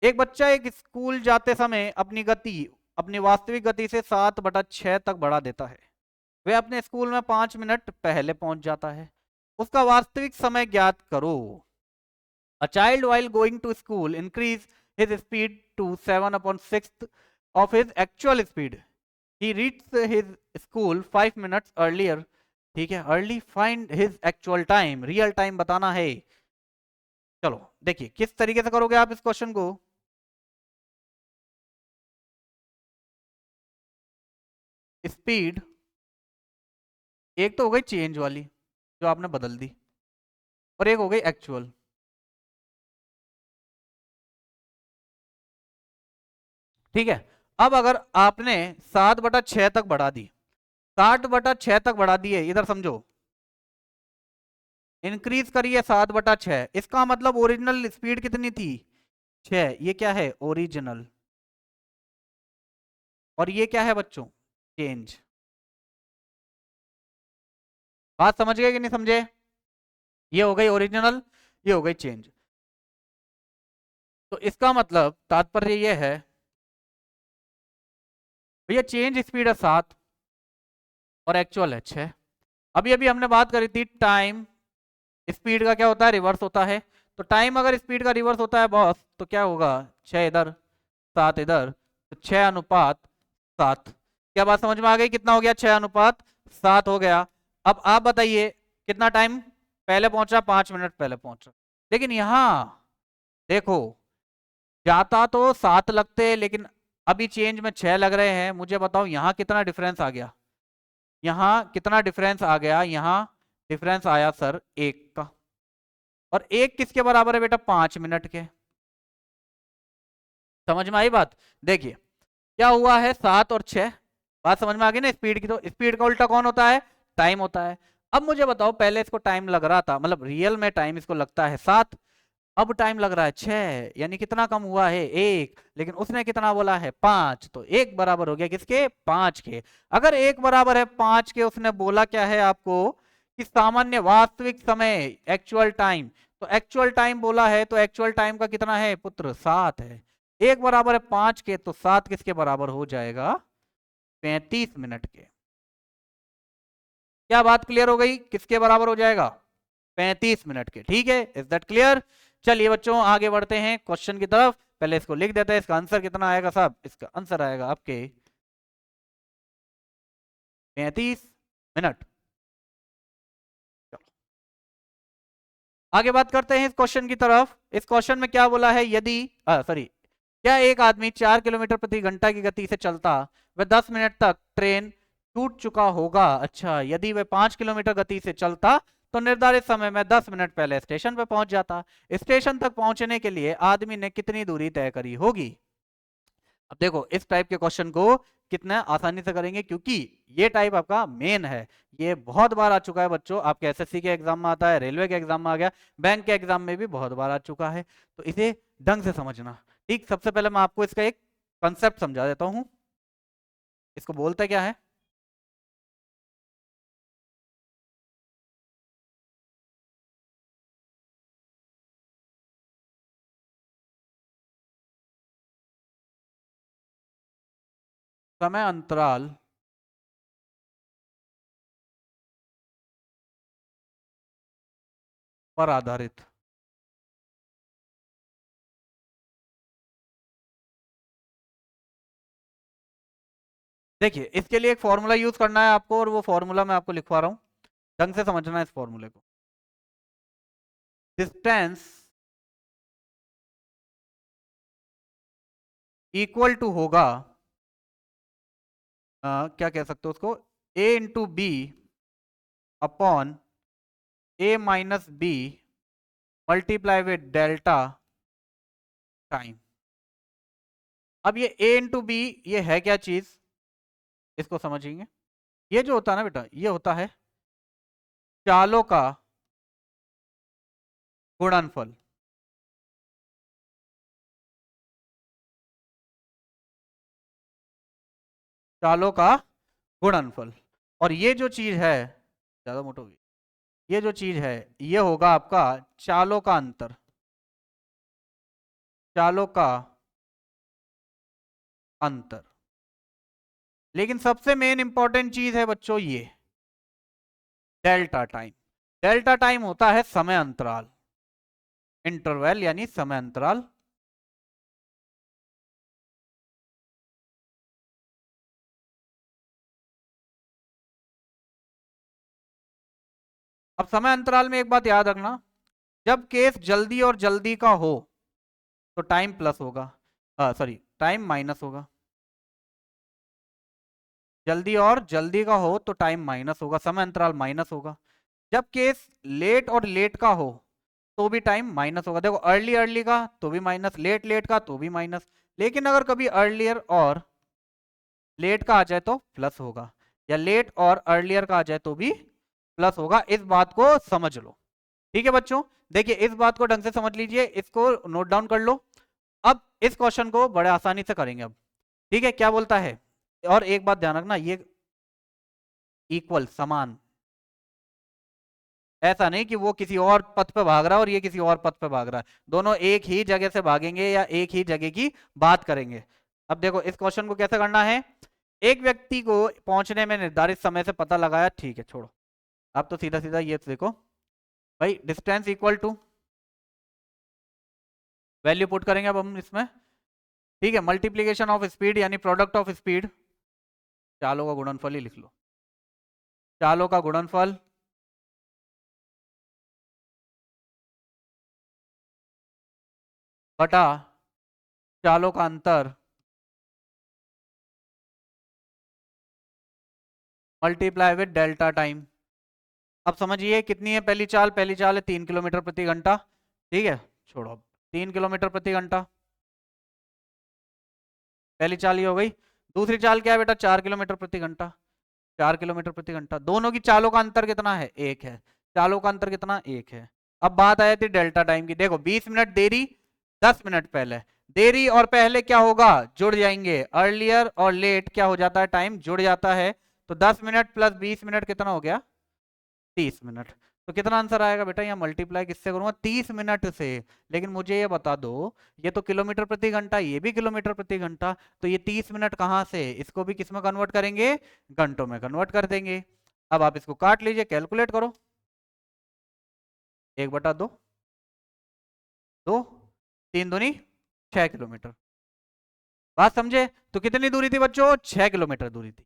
एक बच्चा एक स्कूल जाते समय अपनी गति अपनी वास्तविक गति से 7/6 तक बढ़ा देता है। वह अपने स्कूल में 5 मिनट पहले पहुंच जाता है। उसका वास्तविक समय ज्ञात करो। A child while going to school increase his speed to 7/6 of his actual speed. He reached his school 5 minutes earlier. ठीक है, early find his actual time, real time बताना है। चलो देखिए किस तरीके से करोगे आप इस क्वेश्चन को। स्पीड एक तो हो गई चेंज वाली जो आपने बदल दी, और एक हो गई एक्चुअल। ठीक है, अब अगर आपने 7/6 तक बढ़ा दी, 60/6 तक बढ़ा दिए, इधर समझो, इंक्रीज करिए 7/6, इसका मतलब ओरिजिनल स्पीड कितनी थी, 6। ये क्या है, ओरिजिनल, और ये क्या है बच्चों, चेंज। बात समझ गए कि नहीं समझे? ये हो गई ओरिजिनल, ये हो गई चेंज। तो इसका मतलब तात्पर्य ये है भैया चेंज स्पीड है 7 और एक्चुअल है 6। अभी अभी हमने बात करी थी टाइम स्पीड का क्या होता है, रिवर्स होता है। तो टाइम अगर स्पीड का रिवर्स होता है बॉस, तो क्या होगा, 6 इधर 7 इधर, तो 6:7। क्या बात समझ में आ गई, कितना हो गया, 6:7 हो गया। अब आप बताइए कितना टाइम पहले पहुंचा, 5 मिनट पहले पहुंचा। लेकिन यहां देखो जाता तो 7 लगते, लेकिन अभी चेंज में 6 लग रहे हैं, मुझे बताओ यहाँ कितना डिफरेंस आ गया, यहाँ कितना डिफरेंस आ गया, यहाँ डिफरेंस आया सर 1 का। और 1 किसके बराबर है बेटा, 5 मिनट के। समझ में आई बात? देखिए क्या हुआ है, 7 और 6, बात समझ में आ गई ना स्पीड की। तो स्पीड का उल्टा कौन होता है, टाइम होता है। अब मुझे बताओ, पहले इसको टाइम लग रहा था, मतलब रियल में टाइम इसको लगता है 7, अब टाइम लग रहा है 6, यानी कितना कम हुआ है, 1। लेकिन उसने कितना बोला है, 5, तो 1 बराबर हो गया किसके, 5 के। अगर 1 बराबर है 5 के, उसने बोला क्या है आपको कि सामान्य वास्तविक समय, एक्चुअल टाइम। तो एक्चुअल टाइम बोला है, तो एक्चुअल टाइम का कितना है पुत्र, 7 है। 1 बराबर है 5 के, तो 7 किसके बराबर हो जाएगा, 35 मिनट के। क्या बात क्लियर हो गई, किसके बराबर हो जाएगा, 35 मिनट के। ठीक है, इज दैट क्लियर? चलिए बच्चों आगे बढ़ते हैं क्वेश्चन की तरफ। पहले इसको लिख देते हैं, इसका आंसर कितना आएगा साहब, इसका आंसर आएगा आपके 35 मिनट। चलो आगे बात करते हैं इस क्वेश्चन की तरफ। इस क्वेश्चन में क्या बोला है, यदि सॉरी, क्या एक आदमी 4 किलोमीटर प्रति घंटा की गति से चलता वह 10 मिनट तक ट्रेन छूट चुका होगा। अच्छा, यदि वह 5 किलोमीटर गति से चलता तो निर्धारित समय में 10 मिनट पहले स्टेशन पर पहुंच जाता। स्टेशन तक पहुंचने के लिए आदमी ने कितनी दूरी तय करी होगी। अब देखो इस टाइप के क्वेश्चन को कितना आसानी से करेंगे, क्योंकि ये टाइप आपका मेन है। ये बहुत बार आ चुका है बच्चों, आपके एसएससी के एग्जाम में आता है, रेलवे के एग्जाम में आ गया, बैंक के एग्जाम में भी बहुत बार आ चुका है। तो इसे ढंग से समझना। ठीक, सबसे पहले मैं आपको इसका एक कंसेप्ट समझा देता हूं। इसको बोलते क्या है, समय अंतराल पर आधारित। देखिए इसके लिए एक फॉर्मूला यूज करना है आपको, और वो फॉर्मूला मैं आपको लिखवा रहा हूं, ढंग से समझना है इस फॉर्मूले को। डिस्टेंस इक्वल टू होगा, क्या कह सकते हो उसको, A × B upon A - B multiply with delta time. अब ये A × B ये है क्या चीज, इसको समझेंगे। ये जो होता है ना बेटा, ये होता है चालों का गुणनफल। चालों का गुणनफल। और ये जो चीज है, ज्यादा मोटा हो गई, ये जो चीज है ये होगा आपका चालों का अंतर। चालों का अंतर। लेकिन सबसे मेन इंपॉर्टेंट चीज है बच्चों ये डेल्टा टाइम। डेल्टा टाइम होता है समय अंतराल, इंटरवल यानी समय अंतराल। अब समय अंतराल में एक बात याद रखना, जब केस जल्दी और जल्दी का हो तो टाइम प्लस होगा, सॉरी टाइम माइनस होगा। जल्दी और जल्दी का हो तो टाइम माइनस होगा, समय अंतराल माइनस होगा। जब केस लेट और लेट का हो तो भी टाइम माइनस होगा। देखो अर्ली अर्ली का तो भी माइनस, लेट लेट का तो भी माइनस। लेकिन अगर कभी अर्लियर और लेट का आ जाए तो प्लस होगा, या लेट और अर्लियर का आ जाए तो भी प्लस होगा। इस बात को समझ लो। ठीक है बच्चों, देखिए इस बात को ढंग से समझ लीजिए, इसको नोट डाउन कर लो। अब इस क्वेश्चन को बड़े आसानी से करेंगे अब। ठीक है, क्या बोलता है, और एक बात ध्यान रखना, ये इक्वल समान, ऐसा नहीं कि वो किसी और पथ पे भाग रहा है और ये किसी और पथ पे भाग रहा है, दोनों एक ही जगह से भागेंगे या एक ही जगह की बात करेंगे। अब देखो इस क्वेश्चन को कैसे करना है, एक व्यक्ति को पहुंचने में निर्धारित समय से पता लगाया, ठीक है छोड़ो, अब तो सीधा सीधा ये देखो भाई, distance equal to, value put करेंगे अब हम इसमें। ठीक है, मल्टीप्लीकेशन ऑफ स्पीड यानी प्रोडक्ट ऑफ स्पीड, चालों का गुणनफल ही लिख लो, चालों का गुणनफल बटा चालों का अंतर मल्टीप्लाई विद डेल्टा टाइम। अब समझिए कितनी है पहली चाल है 3 किलोमीटर प्रति घंटा, ठीक है, छोड़ो 3 किलोमीटर प्रति घंटा, पहली चाल ये हो गई। दूसरी चाल क्या है बेटा, 4 किलोमीटर प्रति घंटा, 4 किलोमीटर प्रति घंटा। दोनों की चालों का अंतर कितना है, 1 है, चालों का अंतर कितना, 1 है। अब बात आई थी डेल्टा टाइम की, देखो 20 मिनट देरी, 10 मिनट पहले। देरी और पहले क्या होगा, जुड़ जाएंगे, अर्लियर और लेट क्या हो जाता है, टाइम जुड़ जाता है। तो 10 मिनट प्लस 20 मिनट कितना हो गया, 30 मिनट। तो कितना आंसर आएगा बेटा, यहाँ मल्टीप्लाई किससे करूंगा, 30 मिनट से। लेकिन मुझे ये बता दो, ये तो किलोमीटर प्रति घंटा, ये भी किलोमीटर प्रति घंटा, तो ये 30 मिनट कहाँ से, इसको भी किसमें कन्वर्ट करेंगे, घंटों में कन्वर्ट कर देंगे। अब आप इसको काट लीजिए, कैलकुलेट करो, 1/2, 2, 3 दूनी 6 किलोमीटर। बात समझे, तो कितनी दूरी थी बच्चों, 6 किलोमीटर दूरी थी।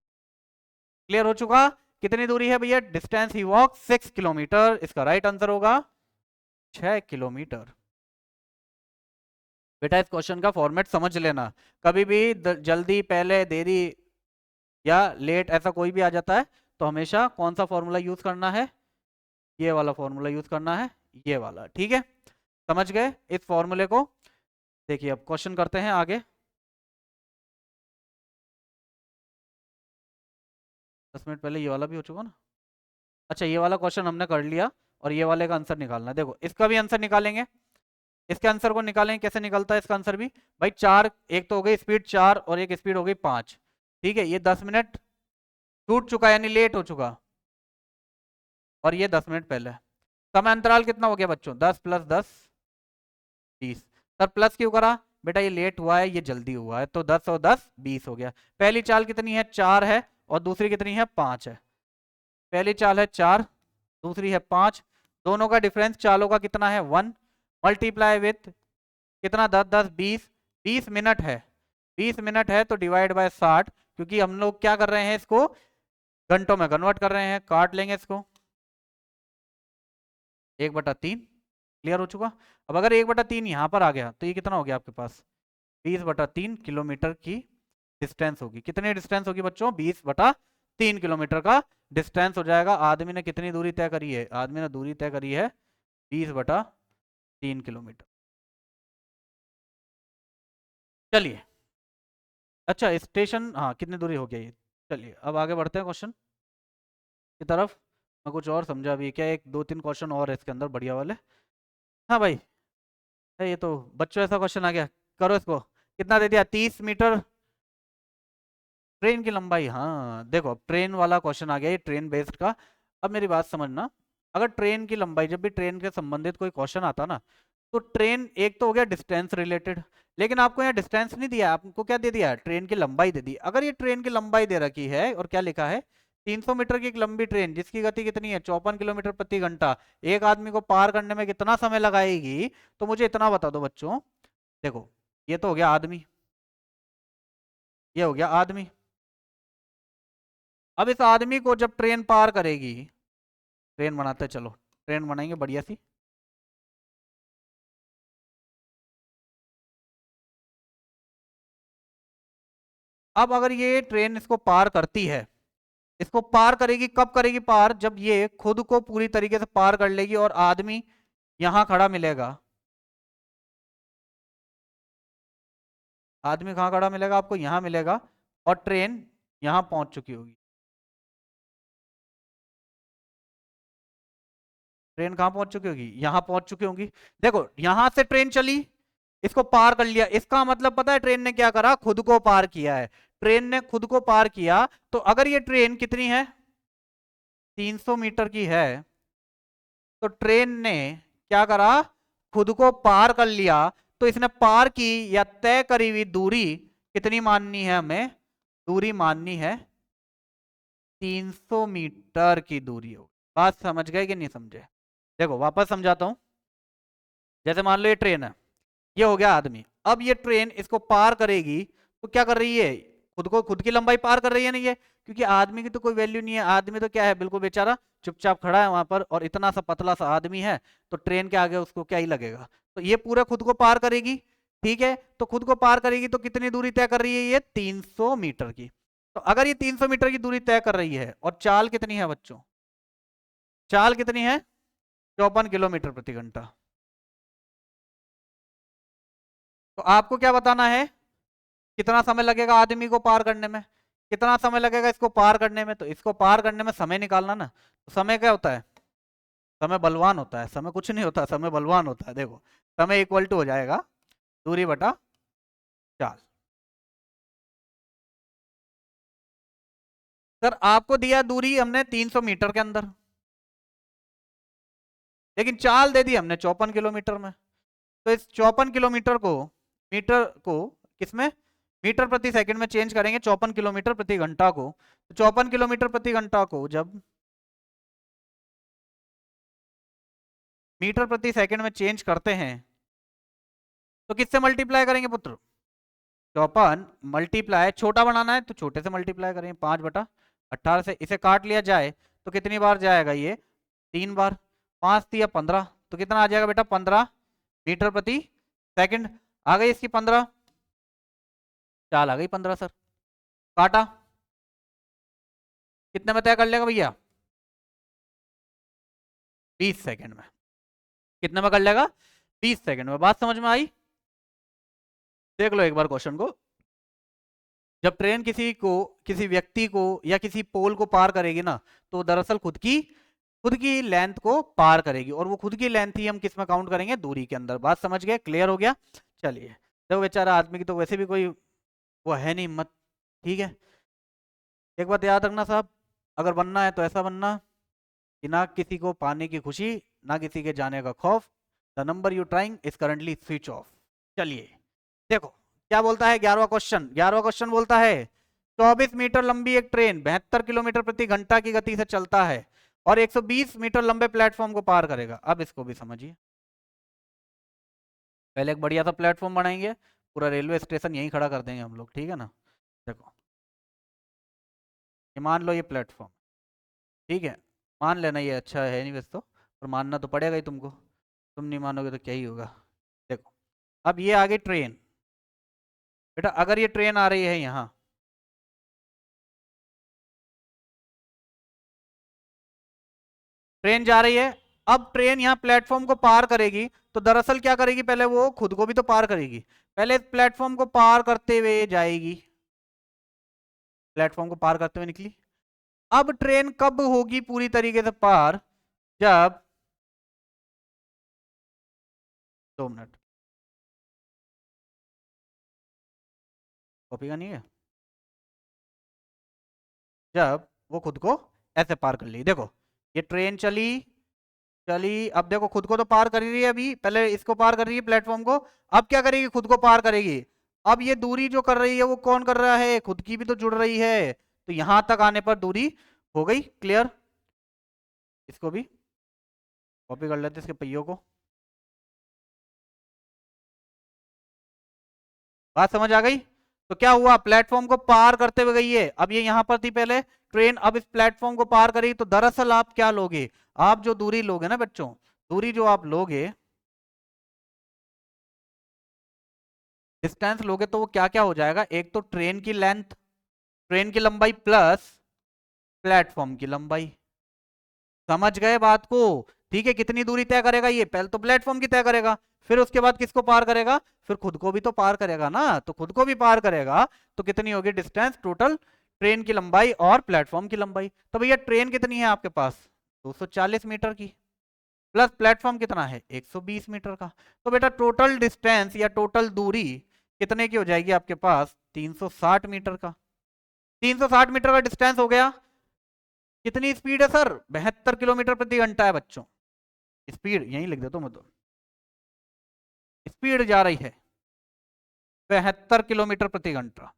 क्लियर हो चुका, कितनी दूरी है भैया, डिस्टेंस ही वॉक 6 किलोमीटर, इसका राइट आंसर होगा 6 किलोमीटर। बेटा इस क्वेश्चन का फॉर्मेट समझ लेना, कभी भी जल्दी, पहले, देरी या लेट ऐसा कोई भी आ जाता है तो हमेशा कौन सा फॉर्मूला यूज करना है, ये वाला फॉर्मूला यूज करना है, ये वाला, ठीक है, समझ गए इस फॉर्मूले को। देखिए अब क्वेश्चन करते हैं आगे। 10 मिनट पहले ये वाला भी हो चुका ना, अच्छा ये वाला क्वेश्चन हमने कर लिया, और ये वाले का आंसर निकालना है। देखो इसका भी आंसर निकालेंगे, इसके आंसर को निकालेंगे, कैसे निकलता है इसका आंसर भी भाई, 4, एक तो हो गई स्पीड 4 और एक स्पीड हो गई 5, ठीक है, ये 10 मिनट टूट चुका यानी लेट हो चुका, और ये 10 मिनट पहले। समय अंतराल कितना हो गया बच्चों, 10 + 10 20। सर प्लस क्यों करा, बेटा ये लेट हुआ है, ये जल्दी हुआ है, तो 10 और 10 20 हो गया। पहली चाल कितनी है, 4 है, और दूसरी कितनी है, 5 है। पहली चाल है 4, दूसरी है 5, दोनों का डिफरेंस चालों का कितना है, 1, मल्टीप्लाई विथ कितना, 10 10 20, 20 मिनट है, 20 मिनट है तो डिवाइड बाय 60, क्योंकि हम लोग क्या कर रहे हैं, इसको घंटों में कन्वर्ट कर रहे हैं, काट लेंगे इसको, 1/3। क्लियर हो चुका। अब अगर 1/3 यहाँ पर आ गया तो ये कितना हो गया आपके पास, 20/3 किलोमीटर की डिस्टेंस होगी। कितनी डिस्टेंस होगी बच्चों, 20/3 किलोमीटर का डिस्टेंस हो जाएगा। आदमी ने कितनी दूरी तय करी है, आदमी ने दूरी तय करी है 20/3 किलोमीटर। चलिए, अच्छा स्टेशन, हाँ कितनी दूरी हो गया ये। चलिए अब आगे बढ़ते हैं क्वेश्चन की तरफ। मैं कुछ और समझा भी क्या, एक 2-3 क्वेश्चन और है इसके अंदर बढ़िया वाले। हाँ भाई, ये तो बच्चों ऐसा क्वेश्चन आ गया, करो इसको। कितना दे दिया, 30 मीटर ट्रेन की लंबाई। हाँ देखो ट्रेन वाला क्वेश्चन आ गया, ये ट्रेन बेस्ड का। अब मेरी बात समझना, अगर ट्रेन की लंबाई, जब भी ट्रेन के संबंधित कोई क्वेश्चन आता ना, तो ट्रेन एक तो हो गया डिस्टेंस रिलेटेड, लेकिन आपको यहाँ डिस्टेंस नहीं दिया, आपको क्या दे दिया, ट्रेन की लंबाई दे दी। अगर ये ट्रेन की लंबाई दे रखी है और क्या लिखा है, 300 मीटर की एक लंबी ट्रेन जिसकी गति कितनी है, 54 किलोमीटर प्रति घंटा, एक आदमी को पार करने में कितना समय लगाएगी, तो मुझे इतना बता दो बच्चों। देखो ये तो हो गया आदमी, ये हो गया आदमी। अब इस आदमी को जब ट्रेन पार करेगी, ट्रेन बनाते चलो, ट्रेन बनाएंगे बढ़िया सी। अब अगर ये ट्रेन इसको पार करती है, इसको पार करेगी, कब करेगी पार, जब ये खुद को पूरी तरीके से पार कर लेगी और आदमी यहां खड़ा मिलेगा। आदमी कहां खड़ा मिलेगा आपको, यहां मिलेगा, और ट्रेन यहां पहुंच चुकी होगी। ट्रेन कहां पहुंच चुकी होगी, यहां पहुंच चुकी होगी। देखो यहां से ट्रेन चली, इसको पार कर लिया, इसका मतलब पता है ट्रेन ने क्या करा, खुद को पार किया है। ट्रेन ने खुद को पार किया, तो अगर ये ट्रेन कितनी है, 300 मीटर की है, तो ट्रेन ने क्या करा, खुद को पार कर लिया। तो इसने पार की या तय करी हुई दूरी कितनी माननी है हमें, दूरी माननी है 300 मीटर की दूरी हो। बात समझ गए कि नहीं समझे, देखो वापस समझाता हूं। जैसे मान लो ये ट्रेन है, ये हो गया आदमी, अब ये ट्रेन इसको पार करेगी, तो क्या कर रही है, खुद को, खुद की लंबाई पार कर रही है नहीं ये, क्योंकि आदमी की तो कोई वैल्यू नहीं है, आदमी तो क्या है, बिल्कुल बेचारा चुपचाप खड़ा है वहां पर, और इतना सा पतला सा आदमी है, तो ट्रेन के आगे उसको क्या ही लगेगा। तो ये पूरा खुद को पार करेगी, ठीक है, तो खुद को पार करेगी तो कितनी दूरी तय कर रही है ये, 300 मीटर की। तो अगर ये 300 मीटर की दूरी तय कर रही है और चाल कितनी है बच्चों, चाल कितनी है 54 किलोमीटर प्रति घंटा, तो आपको क्या बताना है, कितना समय लगेगा आदमी को पार करने में, कितना समय लगेगा इसको पार करने में, तो इसको पार करने में समय निकालना ना। तो समय क्या होता है, समय बलवान होता है, समय कुछ नहीं होता, समय बलवान होता है। देखो समय इक्वल टू हो जाएगा दूरी बटा चाल। सर आपको दिया दूरी हमने 300 मीटर के अंदर, लेकिन चाल दे दी हमने 54 किलोमीटर में। तो इस 54 किलोमीटर को, मीटर को किसमें, मीटर प्रति सेकंड में चेंज करेंगे 54 किलोमीटर प्रति घंटा को। तो 54 किलोमीटर प्रति घंटा को जब मीटर प्रति सेकंड में चेंज करते हैं तो किससे मल्टीप्लाई करेंगे पुत्र, 54 मल्टीप्लाई, छोटा बनाना है तो छोटे से मल्टीप्लाई करेंगे, 5/18 से इसे काट लिया जाए तो कितनी बार जाएगा ये, 3 बार, 5 या 15, तो कितना आ जाएगा बेटा 15 मीटर प्रति सेकंड। आ गई इसकी 15, चाल आ गई 15 सर, काटा, कितने में तय कर लेगा भैया, 20 सेकंड में, कितने में कर लेगा 20 सेकंड में। बात समझ में आई, देख लो एक बार क्वेश्चन को। जब ट्रेन किसी को, किसी व्यक्ति को या किसी पोल को पार करेगी ना, तो दरअसल खुद की लेंथ को पार करेगी, और वो खुद की लेंथ ही हम किस में काउंट करेंगे, दूरी के अंदर। बात समझ गए, क्लियर हो गया। चलिए देखो बेचारा आदमी की तो वैसे भी कोई वो है नहीं हिम्मत, ठीक है। एक बात याद रखना साहब, अगर बनना है तो ऐसा बनना कि ना किसी को पाने की खुशी, ना किसी के जाने का खौफ, the number you trying is currently switch off. चलिए देखो क्या बोलता है 11वां क्वेश्चन। 11वां क्वेश्चन बोलता है 24 मीटर लंबी एक ट्रेन 72 किलोमीटर प्रति घंटा की गति से चलता है और 120 मीटर लंबे प्लेटफॉर्म को पार करेगा। अब इसको भी समझिए, पहले एक बढ़िया सा प्लेटफॉर्म बनाएंगे, पूरा रेलवे स्टेशन यहीं खड़ा कर देंगे हम लोग, ठीक है ना। देखो ये मान लो ये प्लेटफॉर्म, ठीक है, मान लेना ये अच्छा है नहीं वैसे तो, पर मानना तो पड़ेगा ही तुमको, तुम नहीं मानोगे तो क्या ही होगा। देखो अब ये आगे ट्रेन, बेटा अगर ये ट्रेन आ रही है यहाँ, ट्रेन जा रही है, अब ट्रेन यहाँ प्लेटफॉर्म को पार करेगी तो दरअसल क्या करेगी, पहले वो खुद को भी तो पार करेगी, पहले इस प्लेटफॉर्म को पार करते हुए जाएगी, प्लेटफॉर्म को पार करते हुए निकली। अब ट्रेन कब होगी पूरी तरीके से पार, जब, 2 मिनट, कॉपी का नहीं है, जब वो खुद को ऐसे पार कर ली। देखो ये ट्रेन चली चली, अब देखो खुद को तो पार कर रही है, अभी पहले इसको पार कर रही है प्लेटफॉर्म को, अब क्या करेगी, खुद को पार करेगी। अब ये दूरी जो कर रही है वो कौन कर रहा है, खुद की भी तो जुड़ रही है, तो यहां तक आने पर दूरी हो गई क्लियर। इसको भी कॉपी कर लेते इसके पहियों को। बात समझ आ गई। तो क्या हुआ, प्लेटफॉर्म को पार करते हुए गई है, अब ये यहां पर थी पहले ट्रेन, अब इस प्लेटफॉर्म को पार करी, तो दरअसल आप क्या लोगे, आप जो दूरी लोगे ना बच्चों, दूरी जो आप लोगे, डिस्टेंस लोगे, तो वो क्या क्या हो जाएगा, एक तो ट्रेन की लेंथ, ट्रेन की लंबाई प्लस प्लेटफॉर्म की लंबाई। समझ गए बात को, ठीक है। कितनी दूरी तय करेगा ये, पहले तो प्लेटफॉर्म की तय करेगा, फिर उसके बाद किसको पार करेगा, फिर खुद को भी तो पार करेगा ना, तो खुद को भी पार करेगा तो कितनी होगी डिस्टेंस टोटल, ट्रेन की लंबाई और प्लेटफॉर्म की लंबाई। तो भैया ट्रेन कितनी है आपके पास 240 मीटर की, प्लस प्लेटफॉर्म कितना है 120 मीटर का, तो बेटा टोटल डिस्टेंस या टोटल दूरी कितने की हो जाएगी आपके पास 360 मीटर का। 360 मीटर का डिस्टेंस हो गया। कितनी स्पीड है सर, 72 किलोमीटर प्रति घंटा है बच्चों, स्पीड यहीं लिख देता हूं मैं तो, स्पीड जा रही है 72 किलोमीटर प्रति घंटा।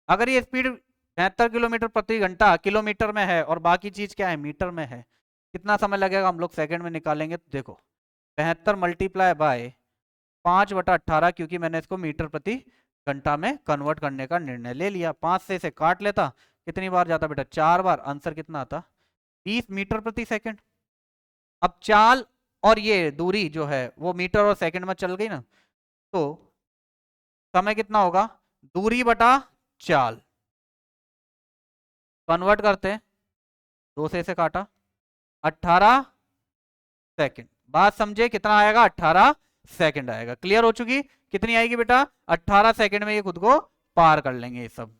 अगर ये स्पीड 72 किलोमीटर प्रति घंटा किलोमीटर में है और बाकी चीज क्या है मीटर में है, कितना समय लगेगा हम लोग सेकंड में निकालेंगे। तो देखो 72 मल्टीप्लाई बाय 5/18, क्योंकि मैंने इसको मीटर प्रति घंटा में कन्वर्ट करने का निर्णय ले लिया, 5 से इसे काट लेता, कितनी बार जाता बेटा 4 बार, आंसर कितना आता 20 मीटर प्रति सेकंड। अब चाल और ये दूरी जो है वो मीटर और सेकंड में चल गई ना, तो समय कितना होगा, दूरी बटा चाल, कन्वर्ट करते हैं, 2 से इसे काटा, 18 सेकंड। बात समझे, कितना आएगा, 18 सेकंड आएगा। क्लियर हो चुकी, कितनी आएगी बेटा, 18 सेकंड में ये खुद को पार कर लेंगे ये सब।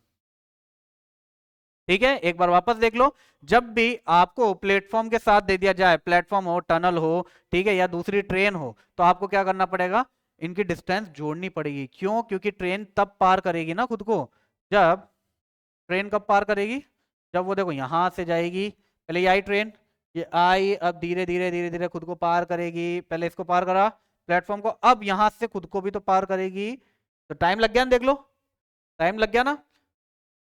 ठीक है, एक बार वापस देख लो। जब भी आपको प्लेटफॉर्म के साथ दे दिया जाए, प्लेटफॉर्म हो, टनल हो, ठीक है, या दूसरी ट्रेन हो, तो आपको क्या करना पड़ेगा, इनकी डिस्टेंस जोड़नी पड़ेगी। क्यों, क्योंकि ट्रेन तब पार करेगी ना खुद को, जब ट्रेन कब पार करेगी, जब वो देखो यहां से जाएगी, पहले ये आई ट्रेन, ये आई, अब धीरे धीरे धीरे धीरे खुद को पार करेगी। पहले इसको पार करा प्लेटफॉर्म को, अब यहां से खुद को भी तो पार करेगी। तो टाइम लग गया ना, देख लो टाइम लग गया ना।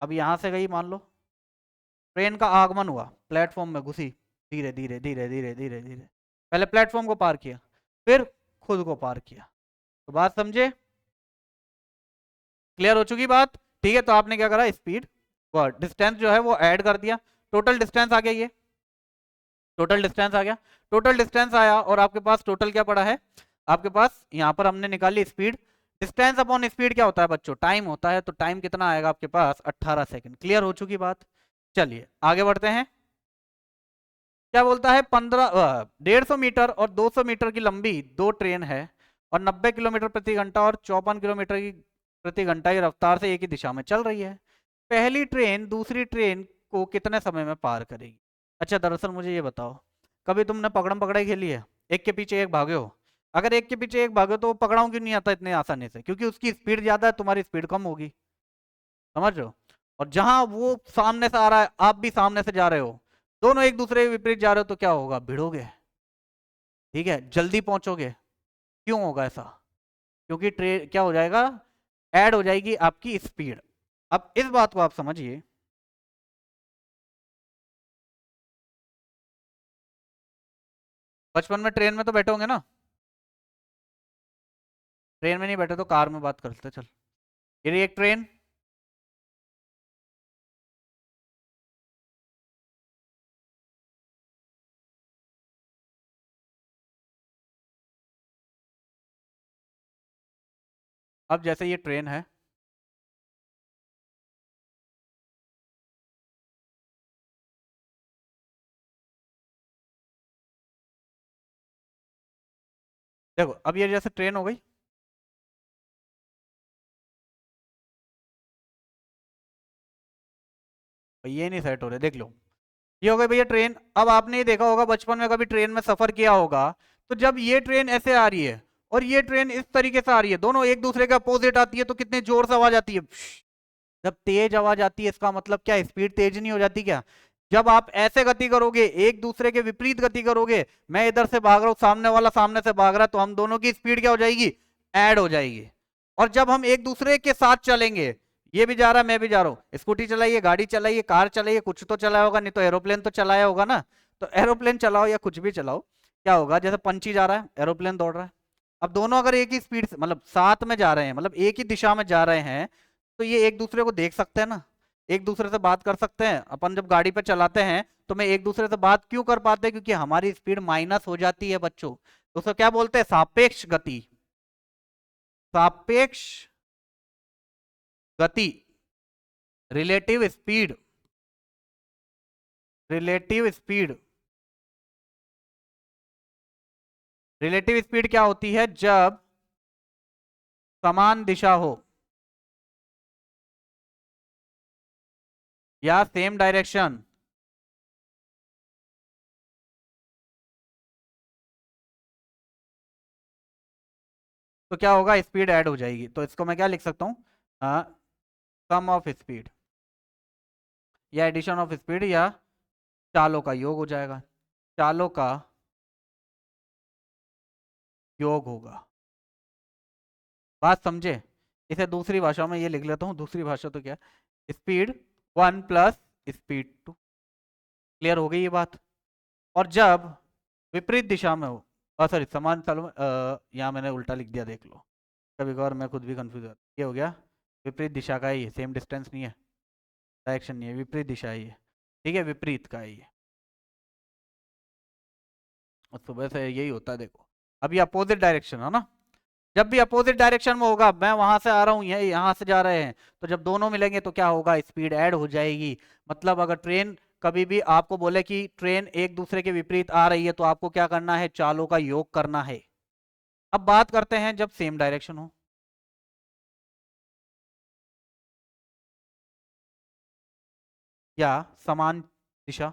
अब यहां से गई, मान लो ट्रेन का आगमन हुआ, प्लेटफॉर्म में घुसी, धीरे धीरे धीरे धीरे धीरे धीरे, पहले प्लेटफॉर्म को पार किया, फिर खुद को पार किया। तो बात समझे, क्लियर हो चुकी बात। ठीक है, तो आपने क्या करा, स्पीड और डिस्टेंस जो है वो ऐड कर दिया, टोटल डिस्टेंस आ गया, ये टोटल डिस्टेंस आ गया। टोटल डिस्टेंस आया और आपके पास टोटल क्या पड़ा है, आपके पास यहां पर हमने निकाली स्पीड। डिस्टेंस अपॉन स्पीड क्या होता है बच्चों, टाइम होता है। तो टाइम कितना आएगा आपके पास, 18 सेकंड। क्लियर हो चुकी बात। चलिए आगे बढ़ते हैं। क्या बोलता है, 150 मीटर और 200 मीटर की लंबी दो ट्रेन है और 90 किलोमीटर प्रति घंटा और 54 किलोमीटर की प्रति घंटा की रफ्तार से एक ही दिशा में चल रही है। पहली ट्रेन दूसरी ट्रेन को कितने समय में पार करेगी। अच्छा दरअसल मुझे ये बताओ, कभी तुमने पकड़म पकड़ाई खेली है, एक के पीछे एक भागे हो। अगर एक के पीछे एक भागे तो वो पकड़ाऊ क्यों नहीं आता इतने आसानी से, क्योंकि उसकी स्पीड ज्यादा है, तुम्हारी स्पीड कम होगी। समझ रहे हो। और जहां वो सामने से आ रहा है, आप भी सामने से जा रहे हो, दोनों एक दूसरे के विपरीत जा रहे हो, तो क्या होगा, भिड़ोगे। ठीक है, जल्दी पहुंचोगे। क्यों होगा ऐसा, क्योंकि ट्रेन क्या हो जाएगा, ऐड हो जाएगी आपकी स्पीड। अब इस बात को आप समझिए, बचपन में ट्रेन में तो बैठे होंगे ना, ट्रेन में नहीं बैठे तो कार में बात करते चल। ये एक ट्रेन, अब जैसे ये ट्रेन है, देखो अब ये जैसे ट्रेन हो गई, ये नहीं सेट हो रहे, देख लो ये हो गई भैया ट्रेन। अब आपने ये देखा होगा, बचपन में कभी ट्रेन में सफर किया होगा, तो जब ये ट्रेन ऐसे आ रही है और ये ट्रेन इस तरीके से आ रही है, दोनों एक दूसरे के अपोजिट आती है, तो कितने जोर से आवाज आती है। जब तेज आवाज आती है, इसका मतलब क्या, स्पीड तेज नहीं हो जाती क्या। जब आप ऐसे गति करोगे, एक दूसरे के विपरीत गति करोगे, मैं इधर से भाग रहा हूं, सामने वाला सामने से भाग रहा है, तो हम दोनों की स्पीड क्या हो जाएगी, ऐड हो जाएगी। और जब हम एक दूसरे के साथ चलेंगे, ये भी जा रहा है मैं भी जा रहा हूँ, स्कूटी चलाइए, गाड़ी चलाइए, कार चलाइए, कुछ तो चलाया होगा, नहीं तो एरोप्लेन तो चलाया होगा ना। तो एरोप्लेन चलाओ या कुछ भी चलाओ, क्या होगा, जैसे पंछी जा रहा है, एरोप्लेन दौड़ रहा है। अब दोनों अगर एक ही स्पीड से, मतलब साथ में जा रहे हैं, मतलब एक ही दिशा में जा रहे हैं, तो ये एक दूसरे को देख सकते हैं ना, एक दूसरे से बात कर सकते हैं। अपन जब गाड़ी पे चलाते हैं तो मैं एक दूसरे से बात क्यों कर पाते हैं, क्योंकि हमारी स्पीड माइनस हो जाती है बच्चों। तो उसको क्या बोलते हैं, सापेक्ष गति, सापेक्ष गति, relative speed, relative speed. Relative speed क्या होती है, जब समान दिशा हो या सेम डायरेक्शन, तो क्या होगा, स्पीड ऐड हो जाएगी। तो इसको मैं क्या लिख सकता हूं, सम ऑफ स्पीड या एडिशन ऑफ स्पीड या चालों का योग हो जाएगा, चालों का योग होगा। बात समझे। इसे दूसरी भाषा में ये लिख लेता हूँ, दूसरी भाषा तो क्या, स्पीड 1 प्लस स्पीड 2। क्लियर हो गई ये बात। और जब विपरीत दिशा में हो, सॉरी समान चालों में, यहाँ मैंने उल्टा लिख दिया, देख लो कभी कभार मैं खुद भी कंफ्यूज होता, ये हो गया विपरीत दिशा का है, ये सेम डिस्टेंस नहीं है, डायरेक्शन नहीं है, विपरीत दिशा है ये। ठीक है, विपरीत का है ये। और सुबह से यही होता है देखो, अभी अपोजिट डायरेक्शन है ना, जब भी अपोजिट डायरेक्शन में होगा, मैं वहां से आ रहा हूं, ये यहां से जा रहे हैं, तो जब दोनों मिलेंगे तो क्या होगा, स्पीड ऐड हो जाएगी। मतलब अगर ट्रेन कभी भी आपको बोले कि ट्रेन एक दूसरे के विपरीत आ रही है, तो आपको क्या करना है, चालों का योग करना है। अब बात करते हैं जब सेम डायरेक्शन हो या समान दिशा,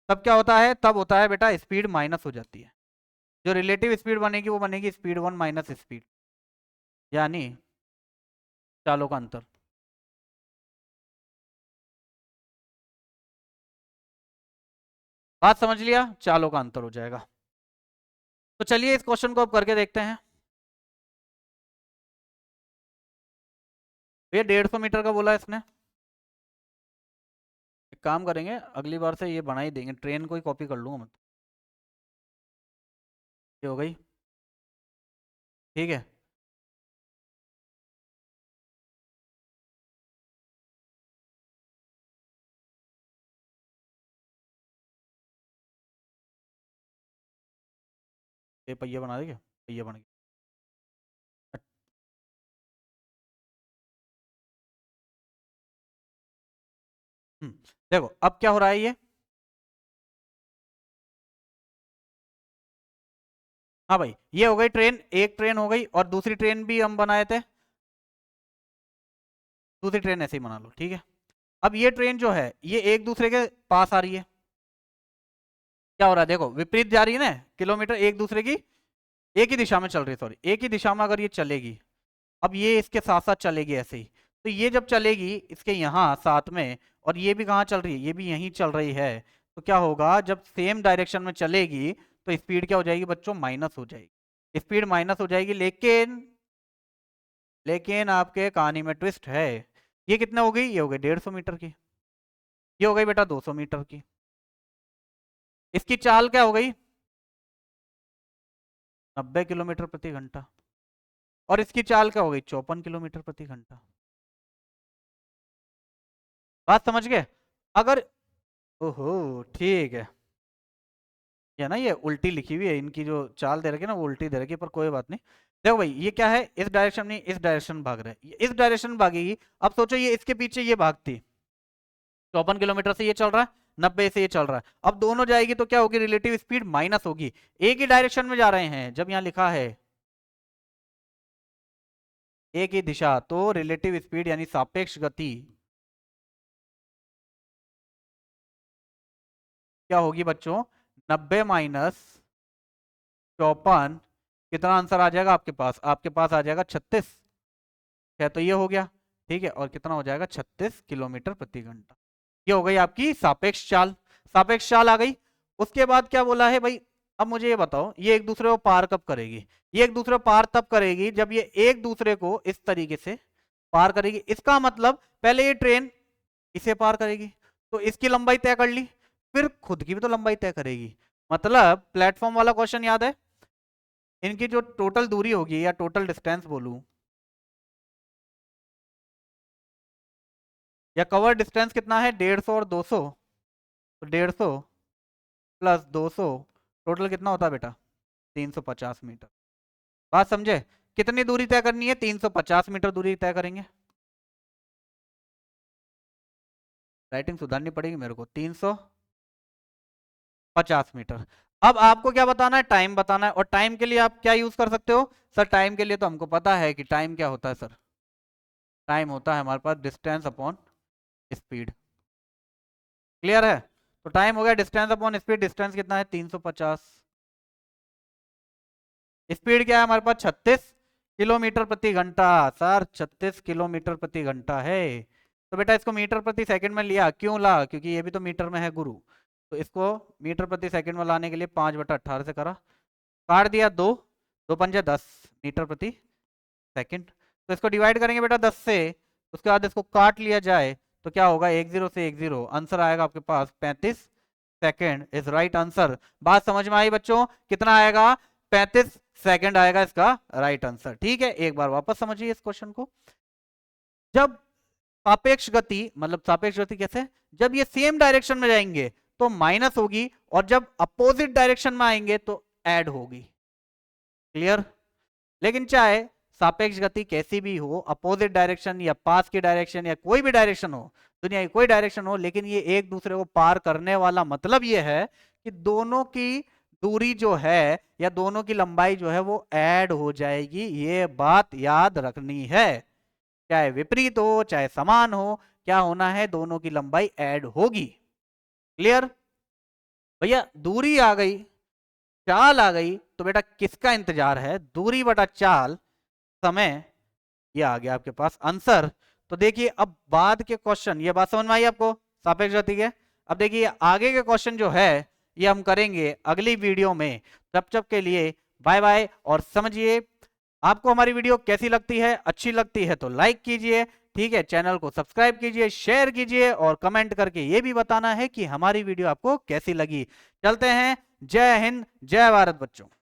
तब क्या होता है, तब होता है बेटा स्पीड माइनस हो जाती है। जो रिलेटिव स्पीड बनेगी वो बनेगी स्पीड वन माइनस स्पीड, यानी चालों का अंतर। बात समझ लिया, चालों का अंतर हो जाएगा। तो चलिए इस क्वेश्चन को अब करके देखते हैं। ये 150 मीटर का बोला है इसने। एक काम करेंगे, अगली बार से ये बना ही देंगे, ट्रेन को ही कॉपी कर लूंगा मैं। ये हो गई, ठीक है। ये पहिया बना देंगे, पहिया बन गया। हम्म, देखो अब क्या हो रहा है ये। हाँ भाई, ये हो गई ट्रेन, एक ट्रेन हो गई, और दूसरी ट्रेन भी हम बनाए थे, दूसरी ट्रेन ऐसे ही बना लो, ठीक है। अब ये ट्रेन जो है ये एक दूसरे के पास आ रही है। क्या हो रहा है, देखो विपरीत जा रही है ना, किलोमीटर एक दूसरे की, एक ही दिशा में चल रही है, सॉरी, एक ही दिशा में अगर ये चलेगी, अब ये इसके साथ साथ चलेगी ऐसे ही, तो ये जब चलेगी इसके यहाँ साथ में, और ये भी कहाँ चल रही है, ये भी यहीं चल रही है, तो क्या होगा, जब सेम डायरेक्शन में चलेगी तो स्पीड क्या हो जाएगी बच्चों, माइनस हो जाएगी, स्पीड माइनस हो जाएगी। लेकिन लेकिन आपके कहानी में ट्विस्ट है। ये कितना हो गई, ये हो गई 150 मीटर की, ये हो गई बेटा 200 मीटर की। इसकी चाल क्या हो गई, 90 किलोमीटर प्रति घंटा, और इसकी चाल क्या हो गई, 54 किलोमीटर प्रति घंटा। बात समझ गए। अगर, ओहो ठीक है, ये ना ये उल्टी लिखी हुई है, इनकी जो चाल दे रखी है ना वो उल्टी दे रखी है, पर कोई बात नहीं। देखो भाई ये क्या है, इस डायरेक्शन में, इस डायरेक्शन भाग रहा है, ये इस डायरेक्शन भागेगी। अब सोचो ये इसके पीछे ये भागती, 54 किलोमीटर से ये चल रहा है, 90 से ये चल रहा है, अब दोनों जाएगी तो क्या होगी, रिलेटिव स्पीड माइनस होगी। एक ही डायरेक्शन में जा रहे हैं, जब यहाँ लिखा है एक ही दिशा, तो रिलेटिव स्पीड यानी सापेक्ष गति क्या होगी बच्चों, 90 - 54, कितना आंसर आ जाएगा आपके पास, आपके पास आ जाएगा 36 है, तो ये हो गया, ठीक है, और कितना हो जाएगा, 36 किलोमीटर प्रति घंटा। ये हो गई आपकी सापेक्ष चाल, सापेक्ष चाल आ गई। उसके बाद क्या बोला है भाई, अब मुझे ये बताओ, ये एक दूसरे को पार कब करेगी, ये एक दूसरे को पार तब करेगी जब ये एक दूसरे को इस तरीके से पार करेगी। इसका मतलब पहले ये ट्रेन इसे पार करेगी, तो इसकी लंबाई तय कर ली, फिर खुद की भी तो लंबाई तय करेगी। मतलब प्लेटफॉर्म वाला क्वेश्चन याद है, इनकी जो टोटल दूरी होगी या टोटल डिस्टेंस बोलूं, या कवर डिस्टेंस कितना है, 150 और 200, तो 150 प्लस 200 टोटल कितना होता है बेटा, 350 मीटर। बात समझे, कितनी दूरी तय करनी है, 350 मीटर दूरी तय करेंगे। राइटिंग सुधारनी पड़ेगी मेरे को, 350 मीटर। अब आपको क्या बताना है, टाइम बताना है, और टाइम के लिए आप क्या यूज कर सकते हो, सर टाइम के लिए तो हमको पता है कि टाइम क्या होता है सर, टाइम होता है हमारे पास डिस्टेंस अपॉन स्पीड। क्लियर है, तो टाइम हो गया डिस्टेंस अपॉन स्पीड, डिस्टेंस कितना है 350, स्पीड क्या है हमारे पास 36 किलोमीटर प्रति घंटा, सर 36 किलोमीटर प्रति घंटा है। तो बेटा इसको मीटर प्रति सेकंड में लिया, क्यों ला, क्योंकि ये भी तो मीटर में है गुरु, तो इसको मीटर प्रति सेकंड में लाने के लिए 5/18 से करा, काट दिया, दो दो पंजे 10 मीटर प्रति सेकंड। तो इसको डिवाइड करेंगे बेटा 10 से, उसके बाद इसको काट लिया जाए, तो क्या होगा, 10 से 10, आंसर आएगा आपके पास 35 सेकेंड इज राइट आंसर। बात समझ में आई बच्चों, कितना आएगा, 35 सेकेंड आएगा इसका राइट आंसर। ठीक है, एक बार वापस समझिए इस क्वेश्चन को। जब सापेक्ष गति, मतलब सापेक्ष गति कैसे, जब ये सेम डायरेक्शन में जाएंगे तो माइनस होगी, और जब अपोजिट डायरेक्शन में आएंगे तो ऐड होगी। क्लियर? लेकिन चाहे सापेक्ष गति कैसी भी हो, अपोजिट डायरेक्शन या पास की डायरेक्शन या कोई भी डायरेक्शन हो, दुनिया की कोई डायरेक्शन हो, लेकिन ये एक दूसरे को पार करने वाला मतलब ये है कि दोनों की दूरी जो है या दोनों की लंबाई जो है वो ऐड हो जाएगी। ये बात याद रखनी है, चाहे विपरीत हो चाहे समान हो, क्या होना है, दोनों की लंबाई ऐड होगी। क्लियर? भैया दूरी आ गई, चाल आ गई, तो बेटा किसका इंतजार है? दूरी बटा चाल, समय, ये आ गया आपके पास आंसर। तो देखिए अब बाद के क्वेश्चन, ये बात समझ में आई आपको सापेक्ष गति के? अब देखिए आगे के क्वेश्चन जो है ये हम करेंगे अगली वीडियो में। तब के लिए बाय बाय। और समझिए आपको हमारी वीडियो कैसी लगती है, अच्छी लगती है तो लाइक कीजिए, ठीक है, चैनल को सब्सक्राइब कीजिए, शेयर कीजिए और कमेंट करके ये भी बताना है कि हमारी वीडियो आपको कैसी लगी। चलते हैं, जय हिंद जय भारत बच्चों।